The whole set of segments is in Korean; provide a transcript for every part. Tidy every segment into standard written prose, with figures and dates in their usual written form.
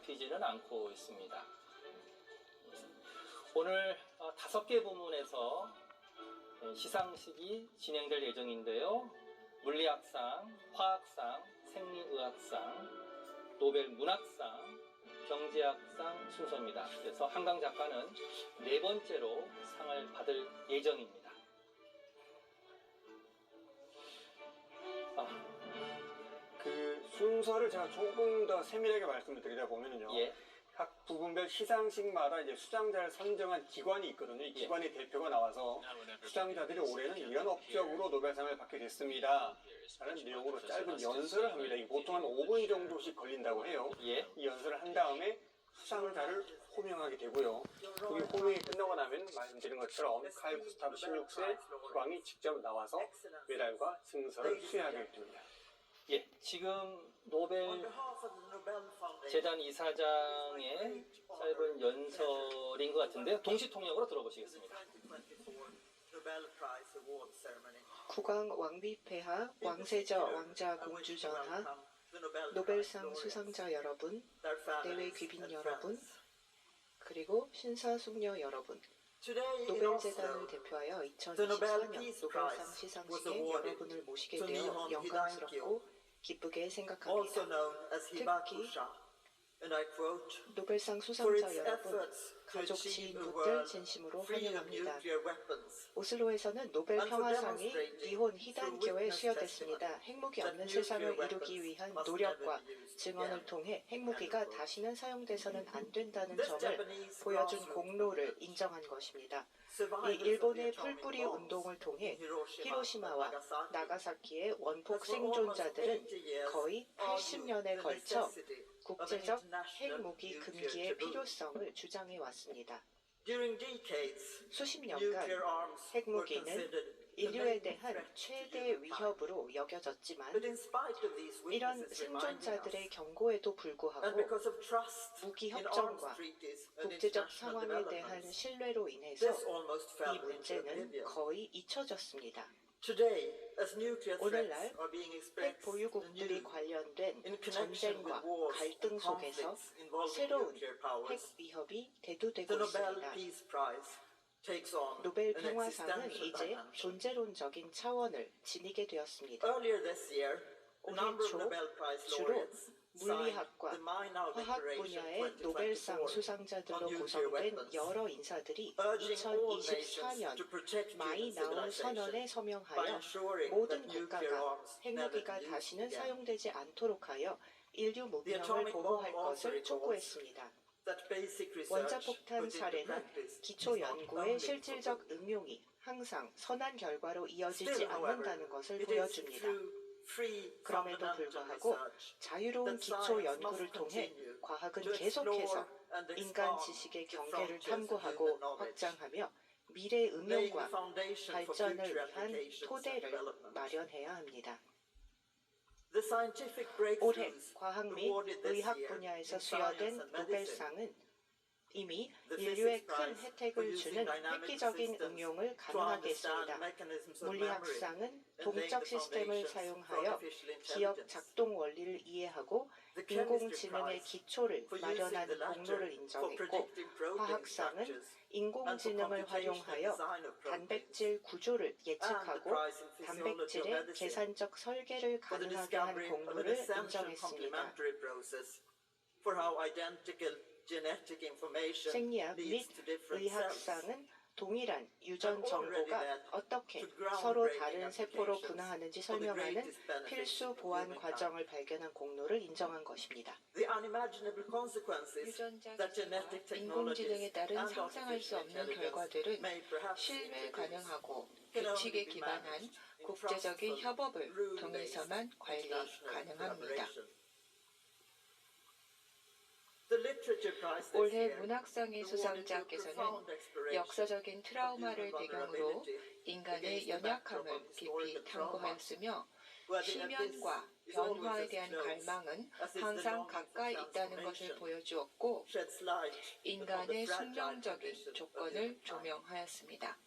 잡히지는 않고 있습니다. 오늘 5개 부문에서 시상식이 진행될 예정인데요. 물리학상, 화학상, 생리의학상, 노벨 문학상, 경제학상 순서입니다. 그래서 한강 작가는 4번째로 상을 받을 예정입니다. 그 순서를 제가 조금 더 세밀하게 말씀을 드리다 보면요. 예. 각 부분별 시상식마다 이제 수상자를 선정한 기관이 있거든요. 이 기관의 대표가 나와서 수상자들이 올해는 이런 업적으로 노벨상을 받게 됐습니다 라는 내용으로 짧은 연설을 합니다. 이게 보통 한 5분 정도씩 걸린다고 해요. 예. 이 연설을 한 다음에 수상자를 호명하게 되고요. 이 호명이 끝나고 나면 말씀드린 것처럼 칼 구스타프 16세 국왕이 직접 나와서 메달과 증서를 수여하게 됩니다. 예, 지금 노벨 재단 이사장의 짧은 연설인 것 같은데요. 동시 통역으로 들어보시겠습니다. 국왕 왕비 폐하, 왕세자 왕자 공주 전하, 노벨상 수상자 여러분, 대외 귀빈 여러분, 그리고 신사숙녀 여러분, 노벨재단을 대표하여 2024년 노벨상 시상식에 여러분을 모시게 되어 영광스럽고 기쁘게 생각합니다. 특히 노벨상 수상자 여러분, 가족 지인분들 진심으로 환영합니다. 오슬로에서는 노벨 평화상이 니혼 히단교에 수여됐습니다. 핵무기 없는 세상을 이루기 위한 노력과 증언을 통해 핵무기가 다시는 사용돼서는 안 된다는 점을 보여준 공로를 인정한 것입니다. 이 일본의 풀뿌리 운동을 통해 히로시마와 나가사키의 원폭 생존자들은 거의 80년에 걸쳐 국제적 핵무기 금기의 필요성을 주장해 왔습니다. 수십 년간 핵무기는 인류에 대한 최대 위협으로 여겨졌지만 이런 생존자들의 경고에도 불구하고 무기 협정과 국제적 상황에 대한 신뢰로 인해서 이 문제는 거의 잊혀졌습니다. 오늘날 핵 보유국들이 관련된 전쟁과 갈등 속에서 새로운 핵 위협이 대두되고 있습니다. 노벨 평화상은 이제 존재론적인 차원을 지니게 되었습니다. 올해 초 주로 물리학과 화학 분야의 노벨상 수상자들로 구성된 여러 인사들이 2024년 마이나우 선언에 서명하여 모든 국가가 핵무기가 다시는 사용되지 않도록 하여 인류 문명을 보호할 것을 촉구했습니다. 원자폭탄 사례는 기초 연구의 실질적 응용이 항상 선한 결과로 이어지지 않는다는 것을 보여줍니다. 그럼에도 불구하고 자유로운 기초 연구를 통해 과학은 계속해서 인간 지식의 경계를 탐구하고 확장하며 미래 응용과 발전을 위한 토대를 마련해야 합니다. 올해 과학 및 의학 분야에서 수여된 노벨상은 이미 인류에 큰 혜택을 주는 획기적인 응용을 가능하게 했습니다. 물리학상은 동적 시스템을 사용하여 기억 작동 원리를 이해하고 인공지능의 기초를 마련한 공로를 인정했고, 화학상은 인공지능을 활용하여 단백질 구조를 예측하고 단백질의 계산적 설계를 가능하게 한 공로를 인정했습니다. 생리학 및 의학상은 동일한 유전 정보가 어떻게 서로 다른 세포로 분화하는지 설명하는 필수 보안 과정을 발견한 공로를 인정한 것입니다. 유전자 기술과 인공지능에 따른 상상할 수 없는 결과들은 신뢰 가능하고 규칙에 기반한 국제적인 협업을 통해서만 관리 가능합니다. 올해 문학상의 수상자께서는 역사적인 트라우마를 배경으로 인간의 연약함을 깊이 탐구하였으며, 심연과 변화에 대한 갈망은 항상 가까이 있다는 것을 보여주었고, 인간의 숙명적인 조건을 조명하였습니다.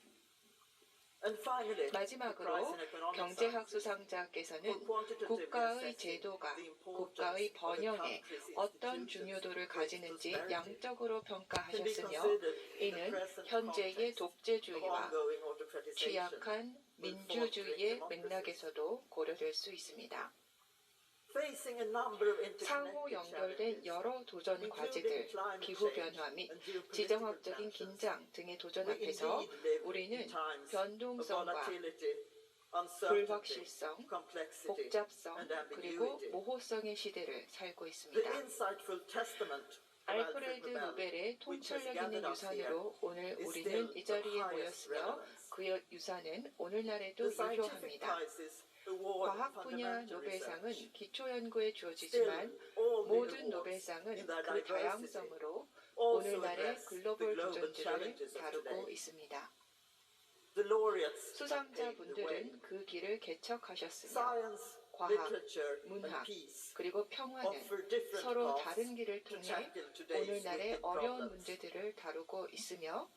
마지막으로 경제학 수상자께서는 국가의 제도가 국가의 번영에 어떤 중요도를 가지는지 양적으로 평가하셨으며 이는 현재의 독재주의와 취약한 민주주의의 맥락에서도 고려될 수 있습니다. 상호 연결된 여러 도전 과제들, 기후변화 및 지정학적인 긴장 등의 도전 앞에서 우리는 변동성과 불확실성, 복잡성, 그리고 모호성의 시대를 살고 있습니다. 알프레드 노벨의 통찰력 있는 유산으로 오늘 우리는 이 자리에 모였으며 그의 유산은 오늘날에도 유효합니다. 과학 분야 노벨상은 기초 연구에 주어지지만 모든 노벨상은 그 다양성으로 오늘날의 글로벌 도전들을 다루고 있습니다. 수상자분들은 그 길을 개척하셨으며 과학, 문학, 그리고 평화는 서로 다른 길을 통해 오늘날의 어려운 문제들을 다루고 있으며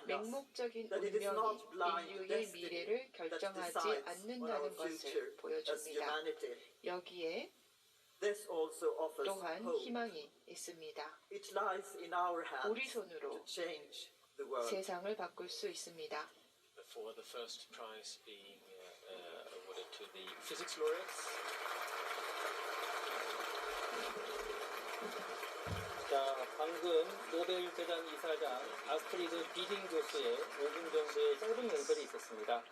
맹목적인 운명이 인류의 미래를 결정하지 않는다는 것을 보여줍니다. 여기에 또한 희망이 있습니다. 우리 손으로 세상을 바꿀 수 있습니다. For the first prize being awarded to the physics laureates. 자, 방금 노벨 재단 이사장 아스트리드 비딩 교수의 5분 정도의 짧은 연설이 있었습니다.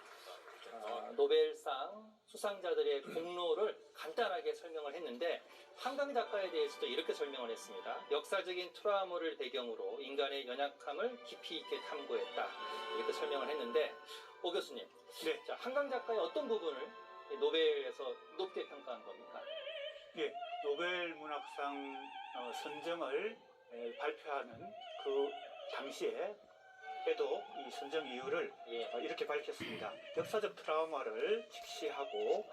노벨상 수상자들의 공로를 간단하게 설명을 했는데 한강 작가에 대해서도 이렇게 설명을 했습니다. 역사적인 트라우마를 배경으로 인간의 연약함을 깊이 있게 탐구했다. 이렇게 설명을 했는데 오 교수님, 네. 자, 한강 작가의 어떤 부분을 노벨에서 높게 평가한 겁니까? 예, 노벨 문학상 선정을 발표하는 그 당시에 에도 이 선정 이유를 이렇게 밝혔습니다. 역사적 트라우마를 직시하고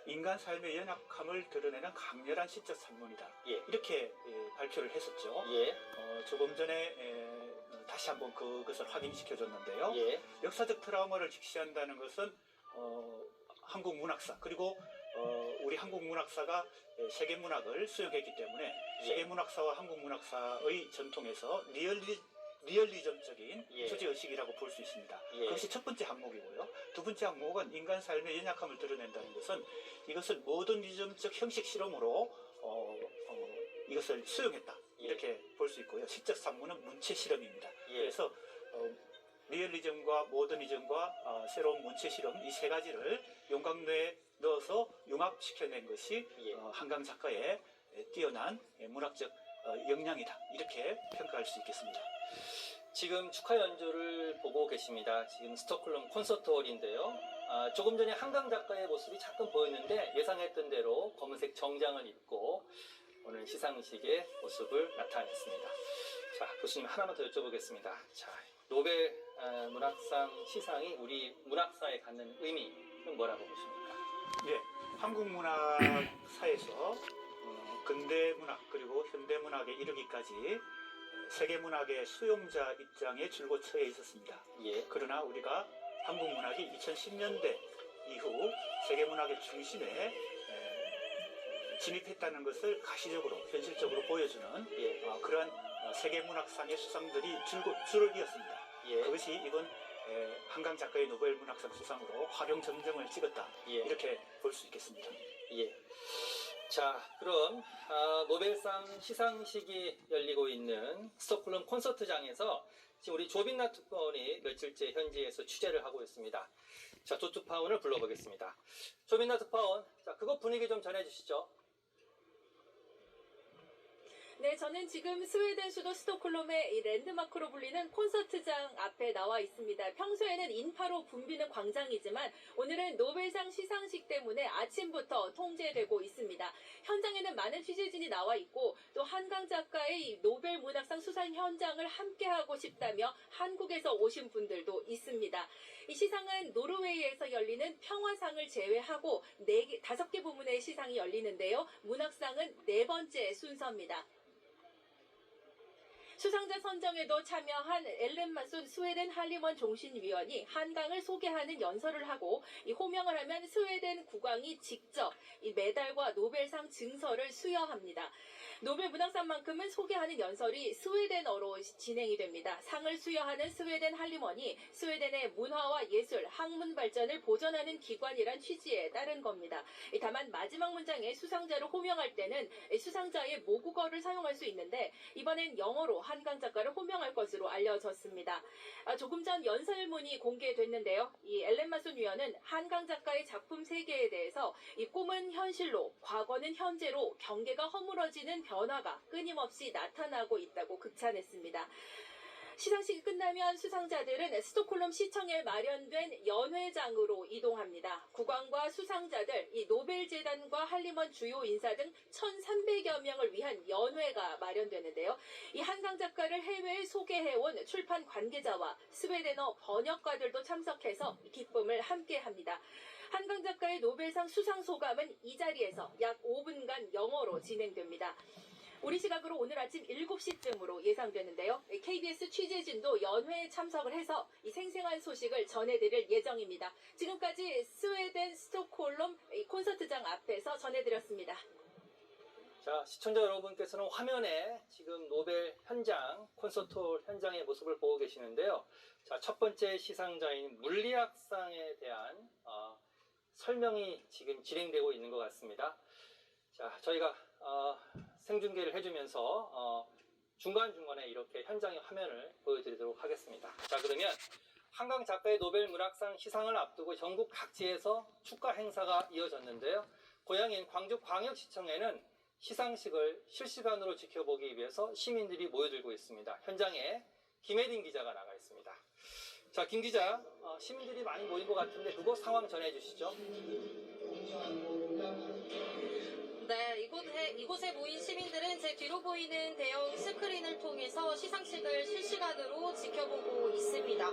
인간 삶의 연약함을 드러내는 강렬한 시적 산문이다. 이렇게 발표를 했었죠. 조금 전에 다시 한번 그것을 확인시켜줬는데요. 역사적 트라우마를 직시한다는 것은 한국 문학사 그리고 우리 한국 문학사가 세계 문학을 수용했기 때문에 세계 문학사와 한국 문학사의 전통에서 리얼리즘적인 주제의식이라고 볼 수 있습니다. 그것이 첫 번째 항목이고요. 두 번째 항목은 인간 삶의 연약함을 드러낸다는 것은 이것을 모더니즘적 형식 실험으로 이것을 수용했다. 이렇게 볼 수 있고요. 시적 산문은 문체 실험입니다. 그래서 리얼리즘과 모더니즘과 새로운 문체 실험 이 세 가지를 용광로에 넣어서 융합시켜낸 것이 한강 작가의 뛰어난 문학적 역량이다. 이렇게 평가할 수 있겠습니다. 지금 축하 연주를 보고 계십니다. 지금 스톡홀름 콘서트홀인데요. 조금 전에 한강 작가의 모습이 잠깐 보였는데 예상했던 대로 검은색 정장을 입고 오늘 시상식의 모습을 나타냈습니다. 자, 교수님 하나만 더 여쭤보겠습니다. 자, 노벨 문학상 시상이 우리 문학사에 갖는 의미는 뭐라고 보십니까? 예, 한국 문학사에서 근대 문학 그리고 현대 문학에 이르기까지 세계 문학의 수용자 입장에 줄곧 처해 있었습니다. 그러나 우리가 한국 문학이 2010년대 이후 세계 문학의 중심에 진입했다는 것을 가시적으로 현실적으로 보여주는 그러한 세계 문학상의 수상들이 줄을 이었습니다. 그것이 이번 한강 작가의 노벨 문학상 수상으로 화룡 점정을 찍었다. 이렇게 볼 수 있겠습니다. 자, 그럼 노벨상 시상식이 열리고 있는 스톡홀름 콘서트장에서 지금 우리 조빈나 특파원이 며칠째 현지에서 취재를 하고 있습니다. 자, 조 특파원을 불러보겠습니다. 조빈나 특파원, 자, 그것 분위기 좀 전해주시죠. 네, 저는 지금 스웨덴 수도 스톡홀름의 이 랜드마크로 불리는 콘서트장 앞에 나와 있습니다. 평소에는 인파로 붐비는 광장이지만 오늘은 노벨상 시상식 때문에 아침부터 통제되고 있습니다. 현장에는 많은 취재진이 나와 있고 또 한강 작가의 노벨 문학상 수상 현장을 함께하고 싶다며 한국에서 오신 분들도 있습니다. 이 시상은 노르웨이에서 열리는 평화상을 제외하고 5개 부문의 시상이 열리는데요. 문학상은 4번째 순서입니다. 수상자 선정에도 참여한 엘렌 마손 스웨덴 할리먼 종신위원이 한강을 소개하는 연설을 하고 이 호명을 하면 스웨덴 국왕이 직접 이 메달과 노벨상 증서를 수여합니다. 노벨 문학상만큼은 소개하는 연설이 스웨덴어로 진행이 됩니다. 상을 수여하는 스웨덴 할리먼이 스웨덴의 문화와 예술, 학문 발전을 보전하는 기관이란 취지에 따른 겁니다. 다만 마지막 문장에 수상자를 호명할 때는 수상자의 모국어를 사용할 수 있는데 이번엔 영어로 한강 작가를 호명할 것으로 알려졌습니다. 조금 전 연설문이 공개됐는데요. 이 엘렌 마손 위원은 한강 작가의 작품 세계에 대해서 이 꿈은 현실로, 과거는 현재로 경계가 허물어지는 변화가 끊임없이 나타나고 있다고 극찬했습니다. 시상식이 끝나면 수상자들은 스톡홀름 시청에 마련된 연회장으로 이동합니다. 국왕과 수상자들, 이 노벨재단과 할리먼 주요 인사 등 1,300여 명을 위한 연회가 마련되는데요. 이 한강 작가를 해외에 소개해온 출판 관계자와 스웨덴어 번역가들도 참석해서 기쁨을 함께합니다. 한강 작가의 노벨상 수상 소감은 이 자리에서 약 5분간 영어로 진행됩니다. 우리 시각으로 오늘 아침 7시쯤으로 예상되는데요. KBS 취재진도 연회에 참석을 해서 이 생생한 소식을 전해드릴 예정입니다. 지금까지 스웨덴 스톡홀름 콘서트장 앞에서 전해드렸습니다. 자, 시청자 여러분께서는 화면에 지금 노벨 현장, 콘서트 현장의 모습을 보고 계시는데요. 자, 첫 번째 시상자인 물리학상에 대한 설명이 지금 진행되고 있는 것 같습니다. 자, 저희가 생중계를 해주면서 중간중간에 이렇게 현장의 화면을 보여드리도록 하겠습니다. 자, 그러면 한강 작가의 노벨 문학상 시상을 앞두고 전국 각지에서 축하 행사가 이어졌는데요. 고향인 광주광역시청에는 시상식을 실시간으로 지켜보기 위해서 시민들이 모여들고 있습니다. 현장에 김혜린 기자가 나가 있습니다. 자, 김 기자, 시민들이 많이 모인 것 같은데 그곳 상황 전해주시죠. 네, 이곳에 모인 시민들은 제 뒤로 보이는 대형 스크린을 통해서 시상식을 실시간으로 지켜보고 있습니다.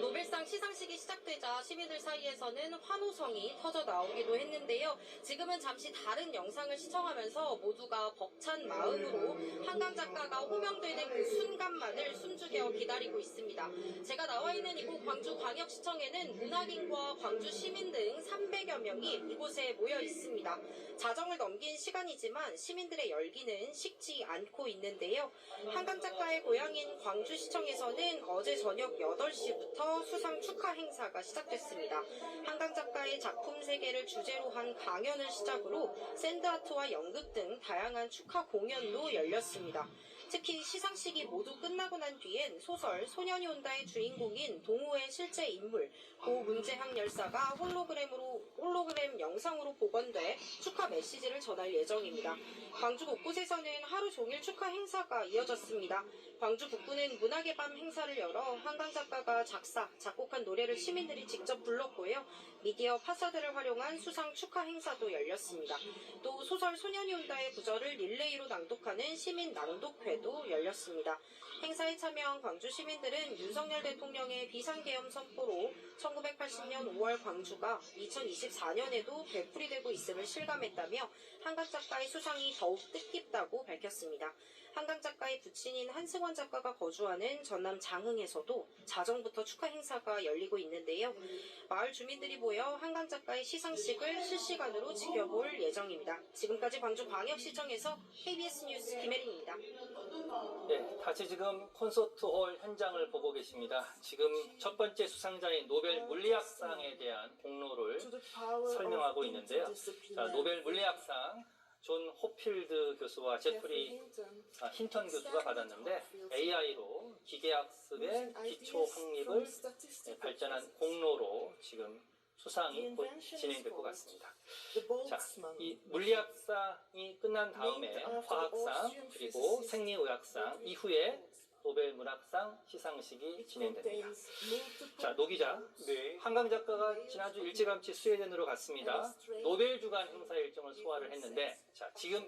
노벨상 시상식이 시작되자 시민들 사이에서는 환호성이 터져 나오기도 했는데요. 지금은 잠시 다른 영상을 시청하면서 모두가 벅찬 마음으로 한강 작가가 호명되는 그 순간만을 숨죽여 기다리고 있습니다. 제가 나와 있는 이곳 광주광역시청에는 문학인과 광주 시민 등 300여 명이 이곳에 모여 있습니다. 자정을 넘긴 시간이지만 시민들의 열기는 식지 않고 있는데요. 한강 작가의 고향인 광주시청에서는 어제 저녁 8시부터 수상 축하 행사가 시작됐습니다. 한강 작가의 작품 세계를 주제로 한 강연을 시작으로 샌드아트와 연극 등 다양한 축하 공연도 열렸습니다. 특히 시상식이 모두 끝나고 난 뒤엔 소설 소년이 온다의 주인공인 동호의 실제 인물 고 문재학 열사가 홀로그램 영상으로 복원돼 축하 메시지를 전할 예정입니다. 광주 곳곳에서는 하루 종일 축하 행사가 이어졌습니다. 광주 북부는 문학의 밤 행사를 열어 한강 작가가 작곡한 노래를 시민들이 직접 불렀고요. 미디어 파사드를 활용한 수상 축하 행사도 열렸습니다. 또 소설 소년이 온다의 구절을 릴레이로 낭독하는 시민 낭독회도 열렸습니다. 행사에 참여한 광주 시민들은 윤석열 대통령의 비상계엄 선포로 1980년 5월 광주가 2024년에도 되풀이되고 있음을 실감했다며 한강 작가의 수상이 더욱 뜻깊다고 밝혔습니다. 한강 작가의 부친인 한승원 작가가 거주하는 전남 장흥에서도 자정부터 축하 행사가 열리고 있는데요. 마을 주민들이 모여 한강 작가의 시상식을 실시간으로 지켜볼 예정입니다. 지금까지 광주광역시청에서 KBS 뉴스 김혜린입니다. 네, 다시 지금 콘서트홀 현장을 보고 계십니다. 지금 첫 번째 수상자인 노벨 물리학상에 대한 공로를 설명하고 있는데요. 자, 노벨 물리학상 존 호필드 교수와 제프리 힌턴 교수가 받았는데 AI로 기계학습의 기초 확립을 발전한 공로로 지금 수상이 곧 진행될 것 같습니다. 자, 이 물리학상이 끝난 다음에 화학상 그리고 생리의학상 이후에 노벨 문학상 시상식이 진행됩니다. 자, 노 기자, 네. 한강 작가가 지난주 일찌감치 스웨덴으로 갔습니다. 노벨 주간 행사 일정을 소화를 했는데, 자, 지금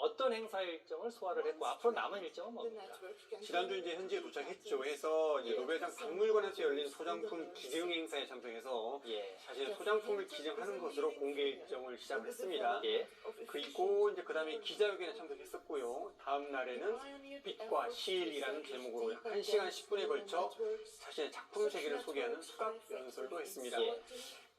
어떤 행사 일정을 소화를 했고 앞으로 남은 일정은 뭡니까? 지난주 이제 현지에 도착했죠. 해서 이제 노벨상 박물관에서 열린 소장품 기증 행사에 참석해서 예. 자신의 소장품을 기증하는 것으로 공개 일정을 시작했습니다. 예. 그리고 이제 그다음에 기자회견에 참석했었고요. 다음 날에는 빛과 시일이라는 제목으로 약 1시간 10분에 걸쳐 자신의 작품 세계를 소개하는 수각 연설도 했습니다. 예.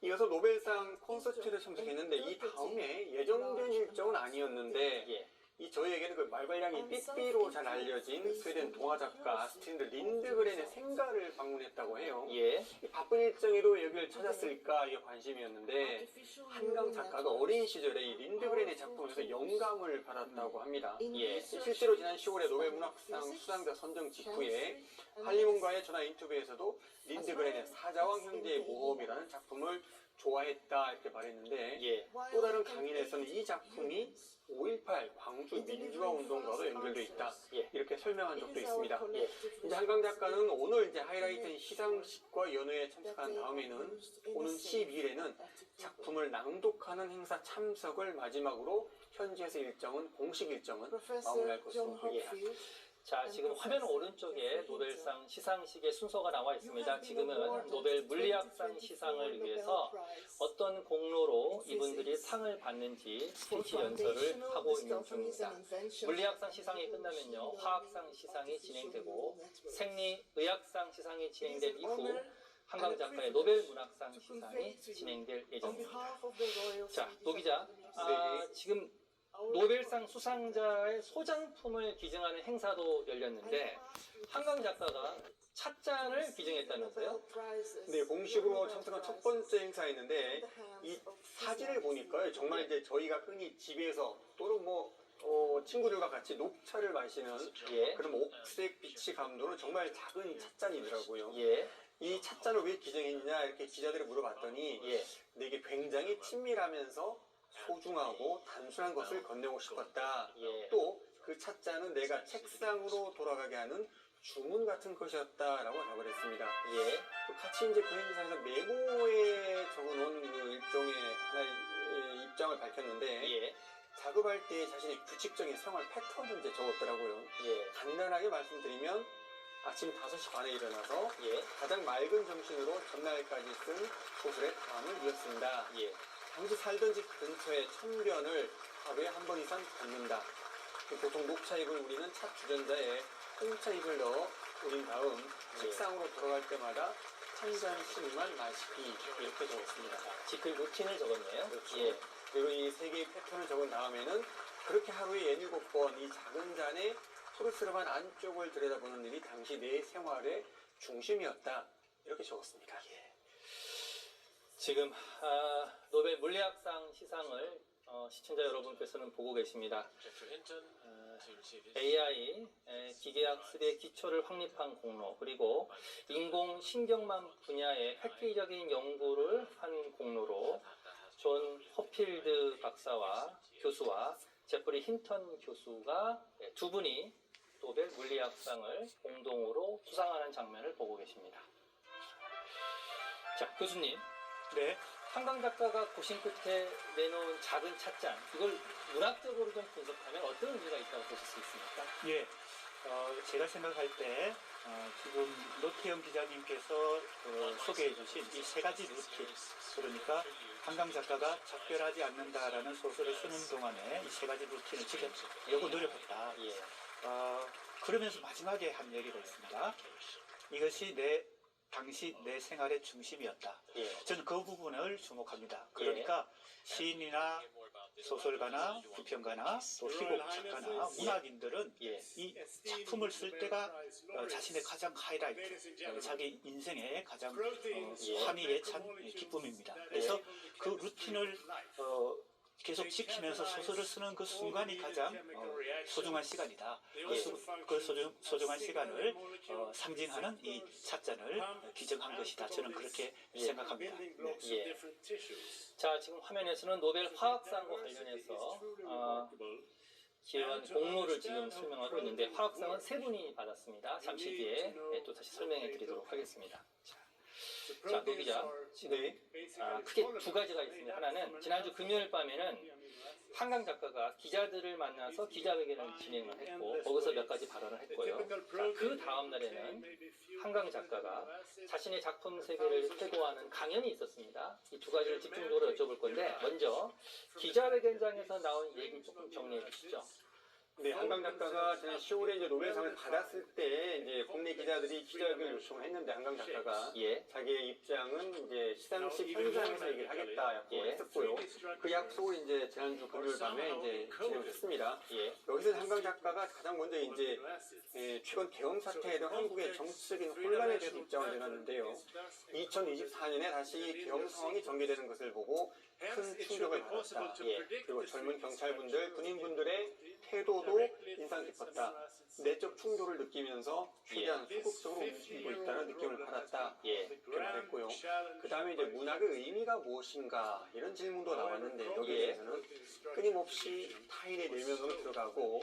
이어서 노벨상 콘서트를 참석했는데 이 다음에 예정된 일정은 아니었는데 예. 이 저희에게는 그 말괄량이 삐삐로 잘 알려진 스웨덴 동화작가 아스트린드 린드그렌의 생가를 방문했다고 해요. 예. 이 바쁜 일정에도 여기를 찾았을까 이게 관심이었는데 한강 작가가 어린 시절에 이 린드그렌의 작품에서 영감을 받았다고 합니다. 예. 실제로 지난 10월에 노벨문학상 수상자 선정 직후에 할리문과의 전화 인터뷰에서도 린드그렌의 사자왕 형제의 모험이라는 작품을 좋아했다 이렇게 말했는데 예. 또 다른 강인에서는 이 작품이 5.18 광주 민주화 운동과도 연결되어 있다 예. 이렇게 설명한 적도 있습니다. 예. 이제 한강 작가는 오늘 이제 하이라이트인 시상식과 연회에 참석한 다음에는 오는 12일에는 작품을 낭독하는 행사 참석을 마지막으로 현지에서 공식 일정은 마무리할 것으로 보입니다. 자, 지금 화면 오른쪽에 노벨상 시상식의 순서가 나와 있습니다. 지금은 노벨 물리학상 시상을 위해서 어떤 공로로 이분들이 상을 받는지 스피치 연설을 하고 있는 중입니다. 물리학상 시상이 끝나면요, 화학상 시상이 진행되고 생리의학상 시상이 진행된 이후 한강 작가의 노벨 문학상 시상이 진행될 예정입니다. 자, 노 기자, 지금 노벨상 수상자의 소장품을 기증하는 행사도 열렸는데 한강 작가가 찻잔을 기증했다면서요? 네, 공식으로 참석한 첫 번째 행사였는데 이 사진을 보니까요, 정말 이제 저희가 흔히 집에서 또는 친구들과 같이 녹차를 마시는 예. 그런 옥색 빛이 감도는 정말 작은 찻잔이더라고요. 예. 이 찻잔을 왜 기증했냐 이렇게 기자들이 물어봤더니 예. 근데 이게 굉장히 친밀하면서 소중하고 단순한 것을 건네고 싶었다. 예. 또 그 찻잔은 내가 책상으로 돌아가게 하는 주문 같은 것이었다라고 답을 했습니다. 예. 또 같이 이제 그 행사에서 메모에 적어놓은 그 일종의 하나의 입장을 밝혔는데 예. 작업할 때 자신의 규칙적인 생활 패턴을 이제 적었더라고요. 예. 간단하게 말씀드리면 아침 5시 반에 일어나서 예. 가장 맑은 정신으로 전날까지 쓴 소설의 다음을 이었습니다. 예. 당시 살던 집 근처에 천변을 하루에 한 번 이상 걷는다. 보통 녹차잎을 우리는 차 주전자에 홍차잎을 넣어 우린 다음 책상으로 돌아갈 때마다 한 잔씩만 마시기 이렇게 적었습니다. 지킬 루틴을 적었네요. 그렇죠. 예. 그리고 이 세 개의 패턴을 적은 다음에는 그렇게 하루에 67번 이 작은 잔의 푸르스름한 안쪽을 들여다보는 일이 당시 내 생활의 중심이었다. 이렇게 적었습니다. 지금 노벨 물리학상 시상을 시청자 여러분께서는 보고 계십니다. Dr. Hinton to receive his AI 기계학습의 기초를 확립한 공로, 그리고 인공신경망 분야의 획기적인 연구를 한 공로로 존 허필드 박사와 교수와 제프리 힌턴 교수가 두 분이 노벨 물리학상을 공동으로 수상하는 장면을 보고 계십니다. 자, 교수님. 네. 한강 작가가 고심 끝에 내놓은 작은 찻잔, 이걸 문학적으로 좀 분석하면 어떤 의미가 있다고 보실 수 있습니까? 예. 제가 생각할 때 지금 노태영 기자님께서 소개해 주신 이 세 가지 루틴, 그러니까 한강 작가가 작별하지 않는다라는 소설을 쓰는 동안에 이 세 가지 루틴을 지키려고 노력했다. 예. 그러면서 마지막에 한 얘기가 있습니다. 이것이 당시 내 생활의 중심이었다. 예. 저는 그 부분을 주목합니다. 그러니까 시인이나 소설가나 비평가나 또 희곡 작가나 문학인들은 예. 이 작품을 쓸 때가 자신의 가장 하이라이트, 자기 인생의 가장 환희에 찬 기쁨입니다. 그래서 그 루틴을 계속 지키면서 소설을 쓰는 그 순간이 가장 소중한 시간이다. 그 소중한 시간을 상징하는 이 찻잔을 기증한 것이다. 저는 그렇게 생각합니다. 네. 예. 자, 지금 화면에서는 노벨 화학상과 관련해서 기여한 공로를 지금 설명하고 있는데 화학상은 세 분이 받았습니다. 잠시 뒤에 또 다시 설명해 드리도록 하겠습니다. 자, 노 기자, 지금 크게 두 가지가 있습니다. 하나는 지난주 금요일 밤에는 한강 작가가 기자들을 만나서 기자회견을 진행을 했고 거기서 몇 가지 발언을 했고요. 자, 그 다음 날에는 한강 작가가 자신의 작품 세계를 회고하는 강연이 있었습니다. 이 두 가지를 집중적으로 여쭤볼 건데 먼저 기자회견장에서 나온 얘기 조금 정리해 주시죠. 네, 한강 작가가 지난 10월에 이제 노벨상을 받았을 때 이제 국내 기자들이 기자회견을 요청을 했는데 한강 작가가 예, 자기의 입장은 이제 시상식 현장에서 얘기를 하겠다 약속을 했었고요. 그 약속을 이제 지난주 금요일 밤에 이제 진행을 했습니다. 예, 여기서 한강 작가가 가장 먼저 이제 최근 대형 사태에 대한 한국의 정치적인 혼란에 대해서 입장을 내놨는데요. 2024년에 다시 대형 상황이 전개되는 것을 보고 큰 충격을 받았다. 예, 그리고 젊은 경찰분들, 군인분들의 태도도 인상 깊었다. 내적 충돌을 느끼면서 최대한 소극적으로 움직이고 있다는 느낌을 받았다. 예, 이렇게 말했고요. 그 다음에 이제 문학의 의미가 무엇인가 이런 질문도 나왔는데 여기에 예. 대해서는 끊임없이 타인의 내면으로 들어가고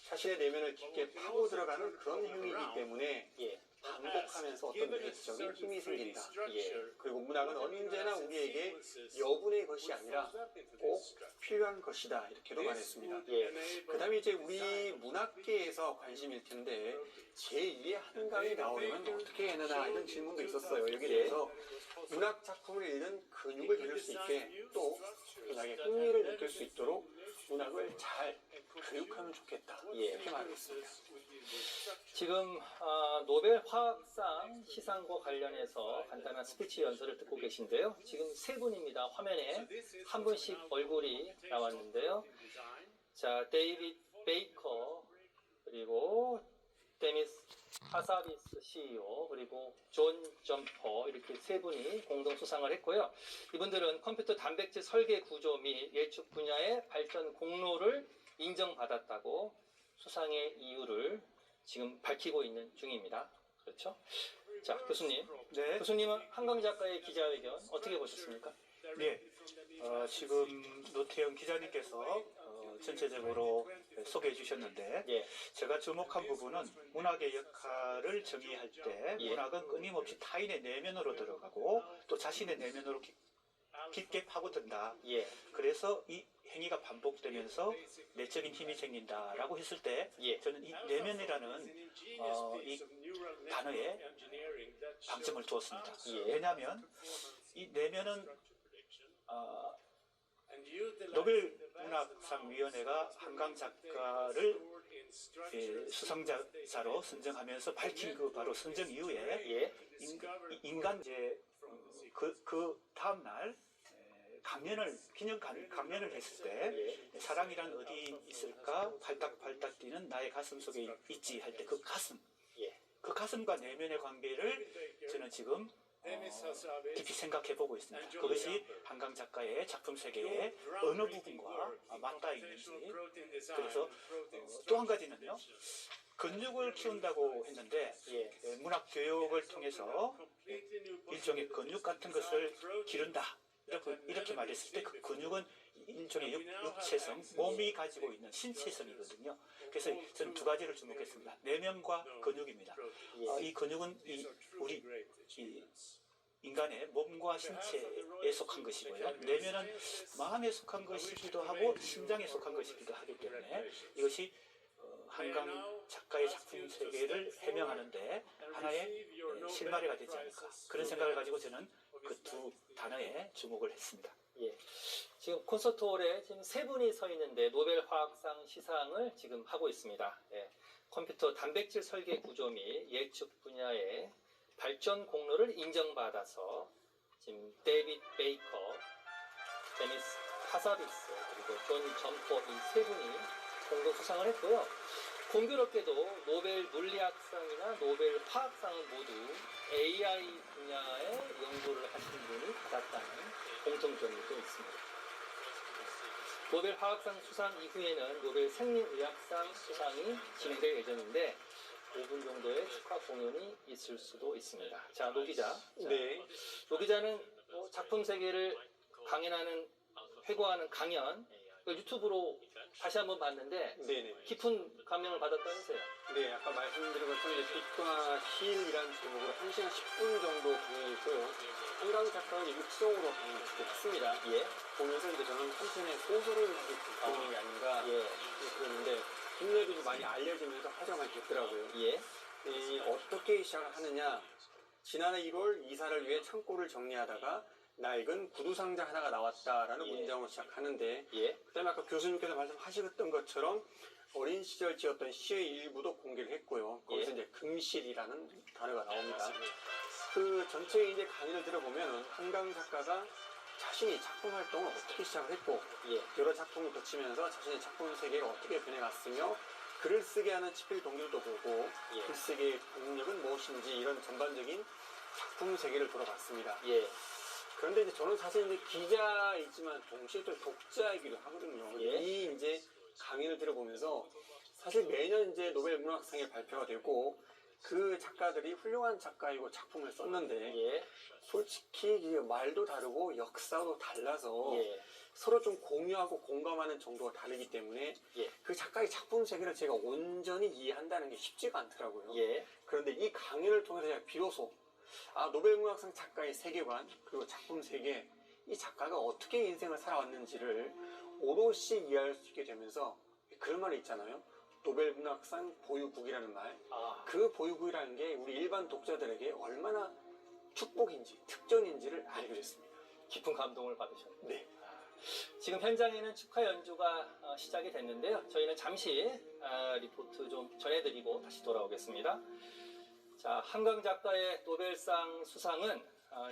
자신의 내면을 깊게 파고 들어가는 그런 행위이기 때문에 예, 반복하면서 어떤 내적인 힘이 생긴다. 예, 그리고 문학은 언제나 우리에게 여분의 것이 아니라 꼭 필요한 것이다. 이렇게도 말했습니다. 예, 그 다음에 이제 우리 문학계에서 관심일 텐데 제2의 한강이 나오려면 어떻게 해야 하나 이런 질문도 있었어요. 여기에 대해서 문학 작품을 읽는 근육을 기를 수 있게 또 문학의 흥미를 느낄 수 있도록 문학을 잘 교육하면 좋겠다. 이렇게 말했습니다. 지금 노벨 화학상 시상과 관련해서 간단한 스피치 연설을 듣고 계신데요. 지금 세 분입니다. 화면에 한 분씩 얼굴이 나왔는데요. 자, 데이빗 베이커, 그리고 데미스 하사비스 CEO, 그리고 존 점퍼 이렇게 세 분이 공동 수상을 했고요. 이분들은 컴퓨터 단백질 설계 구조 및 예측 분야의 발전 공로를 인정받았다고 수상의 이유를 지금 밝히고 있는 중입니다. 그렇죠? 자, 교수님. 네. 교수님은 한강 작가의 기자회견 어떻게 보셨습니까? 네. 지금 노태영 기자님께서 전체적으로 소개해 주셨는데 예, 제가 주목한 부분은 문학의 역할을 정의할 때 예. 문학은 끊임없이 타인의 내면으로 들어가고 또 자신의 내면으로 깊게 파고든다. 예, 그래서 이 행위가 반복되면서 내적인 힘이 생긴다라고 했을 때 예, 저는 이 내면이라는 이 단어에 방점을 두었습니다. 예. 왜냐하면 이 내면은 노벨 문학상위원회가 한강 작가를 수상자로 선정하면서 밝힌 그 바로 선정 이후에 예, 인간 이제 그 다음 날 기념 강연을 했을 때 사랑이란 어디 있을까 팔딱팔딱 뛰는 나의 가슴 속에 있지 할 때 그 가슴, 예. 그 가슴과 내면의 관계를 저는 지금 깊이 생각해 보고 있습니다. 그것이 한강 작가의 작품 세계의 어느 부분과 맞닿아 있는지. 그래서 또 한 가지는요. 근육을 키운다고 했는데 예, 문학 교육을 통해서 일종의 근육 같은 것을 기른다. 이렇게 말했을 때 그 근육은 일종의 육체성, 몸이 가지고 있는 신체성이거든요. 그래서 저는 두 가지를 주목했습니다. 내면과 근육입니다. 이 근육은 우리 인간의 몸과 신체에 속한 것이고요. 내면은 마음에 속한 것이기도 하고 심장에 속한 것이기도 하기 때문에 이것이 한강 작가의 작품 세계를 해명하는데 하나의 실마리가 되지 않을까 그런 생각을 가지고 저는 그 두 단어에 주목을 했습니다. 예. 지금 콘서트홀에 지금 세 분이 서 있는데 노벨 화학상 시상을 지금 하고 있습니다. 예. 컴퓨터 단백질 설계 구조 및 예측 분야의 발전 공로를 인정받아서 지금 데이빗 베이커, 데니스 하사비스 그리고 존 점포 이 세 분이 공동 수상을 했고요. 공교롭게도 노벨 물리학상이나 노벨 화학상은 모두 AI 분야의 연구를 하신 분이 받았다는 공통점이 또 있습니다. 노벨 화학상 수상 이후에는 노벨 생명의학상 수상이 진행될 예정인데 5분 정도의 축하 공연이 있을 수도 있습니다. 자, 노 기자. 네. 노 기자는 작품 세계를 강연하는 회고하는 강연 유튜브로 다시 한번 봤는데 네네. 깊은 감명을 받았다면서요? 네, 아까 말씀드린 것처럼 이제 빛과 힐이라는 제목으로 1시간 10분 정도 강연이 있고요. 한강 작가가 육성으로 강연을 했습니다. 예. 보면서 이제 저는 한편의 소설을 사실 듣고 게 아닌가 예. 그러는데 국내도 좀 많이 알려지면서 화제가 많이 됐더라고요. 예. 어떻게 시작을 하느냐. 지난해 1월 이사를 위해 창고를 정리하다가 낡은 구두상자 하나가 나왔다라는 예. 문장으로 시작하는데 예. 그다음에 아까 교수님께서 말씀하셨던 것처럼 어린 시절 지었던 시의 일부도 공개를 했고요. 거기서 예. 이제 금실이라는 단어가 나옵니다. 그 전체의 이제 강의를 들어보면 한강 작가가 자신이 작품 활동을 어떻게 시작을 했고 예. 여러 작품을 거치면서 자신의 작품 세계가 어떻게 변해갔으며 글을 쓰게 하는 치필 동기도 보고 예. 글쓰기의 동력은 무엇인지 이런 전반적인 작품 세계를 돌아봤습니다. 예. 그런데 이제 저는 사실 이제 기자이지만 동시에 또 독자이기도 하거든요. 예. 이 이제 강의를 들어보면서 사실 매년 이제 노벨 문학상이 발표가 되고 그 작가들이 훌륭한 작가이고 작품을 썼는데 예. 솔직히 이게 말도 다르고 역사도 달라서 예. 서로 좀 공유하고 공감하는 정도가 다르기 때문에 예. 그 작가의 작품 세계를 제가 온전히 이해한다는 게 쉽지가 않더라고요. 예. 그런데 이 강의를 통해서 제가 비로소 노벨문학상 작가의 세계관 그리고 작품 세계 이 작가가 어떻게 인생을 살아왔는지를 오롯이 이해할 수 있게 되면서 그런 말이 있잖아요. 노벨문학상 보유국이라는 말. 그 보유국이라는 게 우리 일반 독자들에게 얼마나 축복인지 특전인지를 알게 됐습니다. 깊은 감동을 받으셨네요. 네. 지금 현장에는 축하 연주가 시작이 됐는데요. 저희는 잠시 리포트 좀 전해드리고 다시 돌아오겠습니다. 자, 한강 작가의 노벨상 수상은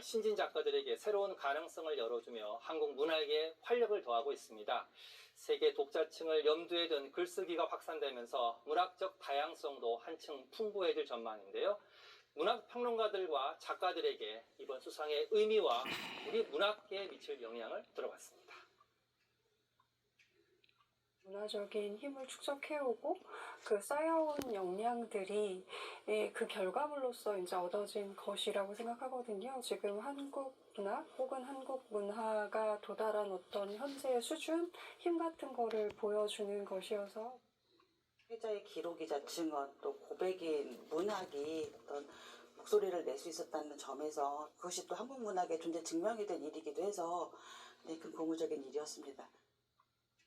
신진 작가들에게 새로운 가능성을 열어주며 한국 문학에 활력을 더하고 있습니다. 세계 독자층을 염두에 둔 글쓰기가 확산되면서 문학적 다양성도 한층 풍부해질 전망인데요. 문학 평론가들과 작가들에게 이번 수상의 의미와 우리 문학계에 미칠 영향을 들어봤습니다. 문화적인 힘을 축적해오고 그 쌓여온 역량들이 그 결과물로서 이제 얻어진 것이라고 생각하거든요. 지금 한국 문학 혹은 한국 문화가 도달한 어떤 현재의 수준, 힘 같은 거를 보여주는 것이어서 회자의 기록이자 증언 또 고백인 문학이 어떤 목소리를 낼 수 있었다는 점에서 그것이 또 한국 문학의 존재 증명이 된 일이기도 해서 큰 고무적인 일이었습니다.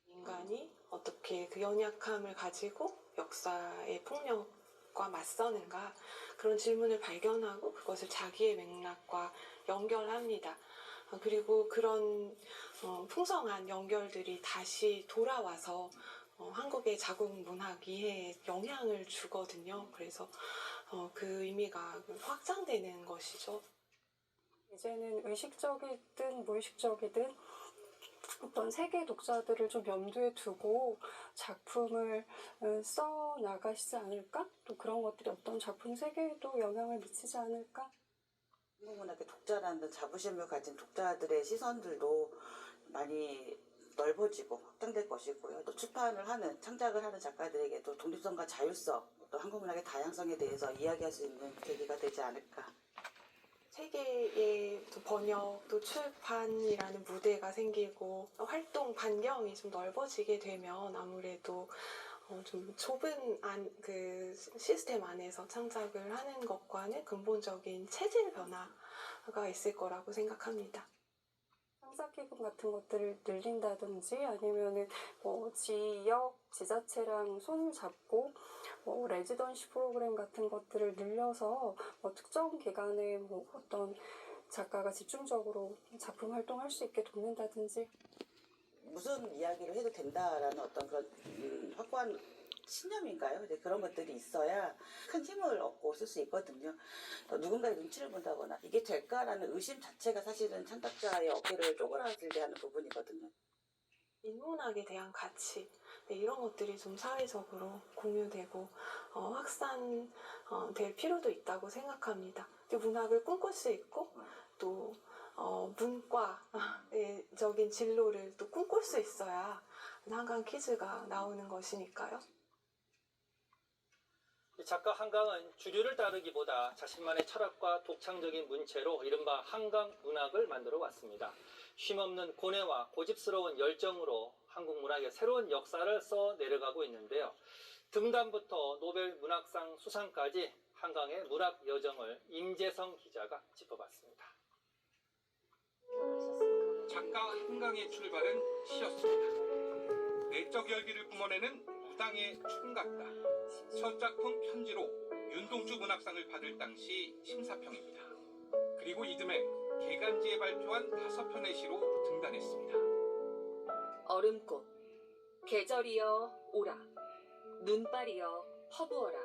인간이 어떻게 그 연약함을 가지고 역사의 폭력과 맞서는가 그런 질문을 발견하고 그것을 자기의 맥락과 연결합니다. 그리고 그런 풍성한 연결들이 다시 돌아와서 한국의 자국 문학 이해에 영향을 주거든요. 그래서 그 의미가 확장되는 것이죠. 이제는 의식적이든 무의식적이든 어떤 세계 독자들을 좀 염두에 두고 작품을 써 나가시지 않을까? 또 그런 것들이 어떤 작품 세계에도 영향을 미치지 않을까? 한국 문학의 독자라는 자부심을 가진 독자들의 시선들도 많이 넓어지고 확장될 것이고요. 또 출판을 하는, 창작을 하는 작가들에게도 독립성과 자율성, 또 한국 문학의 다양성에 대해서 이야기할 수 있는 계기가 되지 않을까. 세계의 또 번역, 또 출판이라는 무대가 생기고 활동 반경이 좀 넓어지게 되면 아무래도 좀 좁은 그 시스템 안에서 창작을 하는 것과는 근본적인 체질 변화가 있을 거라고 생각합니다. 창작기금 같은 것들을 늘린다든지 아니면은 지역, 지자체랑 손을 잡고 레지던시 프로그램 같은 것들을 늘려서 특정 기간에 어떤 작가가 집중적으로 작품 활동할 수 있게 돕는다든지 무슨 이야기를 해도 된다라는 어떤 그런 확고한 신념인가요? 이제 그런 것들이 있어야 큰 힘을 얻고 쓸 수 있거든요. 누군가의 눈치를 본다거나 이게 될까라는 의심 자체가 사실은 창작자의 어깨를 쪼그라들게 하는 부분이거든요. 인문학에 대한 가치 이런 것들이 좀 사회적으로 공유되고 확산될 필요도 있다고 생각합니다. 문학을 꿈꿀 수 있고 또 문과적인 진로를 또 꿈꿀 수 있어야 한강 퀴즈가 나오는 것이니까요. 작가 한강은 주류를 따르기보다 자신만의 철학과 독창적인 문체로 이른바 한강 문학을 만들어 왔습니다. 쉼없는 고뇌와 고집스러운 열정으로 한국 문학의 새로운 역사를 써 내려가고 있는데요. 등단부터 노벨 문학상 수상까지 한강의 문학 여정을 임재성 기자가 짚어봤습니다. 작가 한강의 출발은 시였습니다. 내적 열기를 뿜어내는 무당의 총각다. 첫 작품 편지로 윤동주 문학상을 받을 당시 심사평입니다. 그리고 이듬해 개간지에 발표한 5편의 시로 등단했습니다. 얼음꽃, 계절이여 오라, 눈발이여 퍼부어라,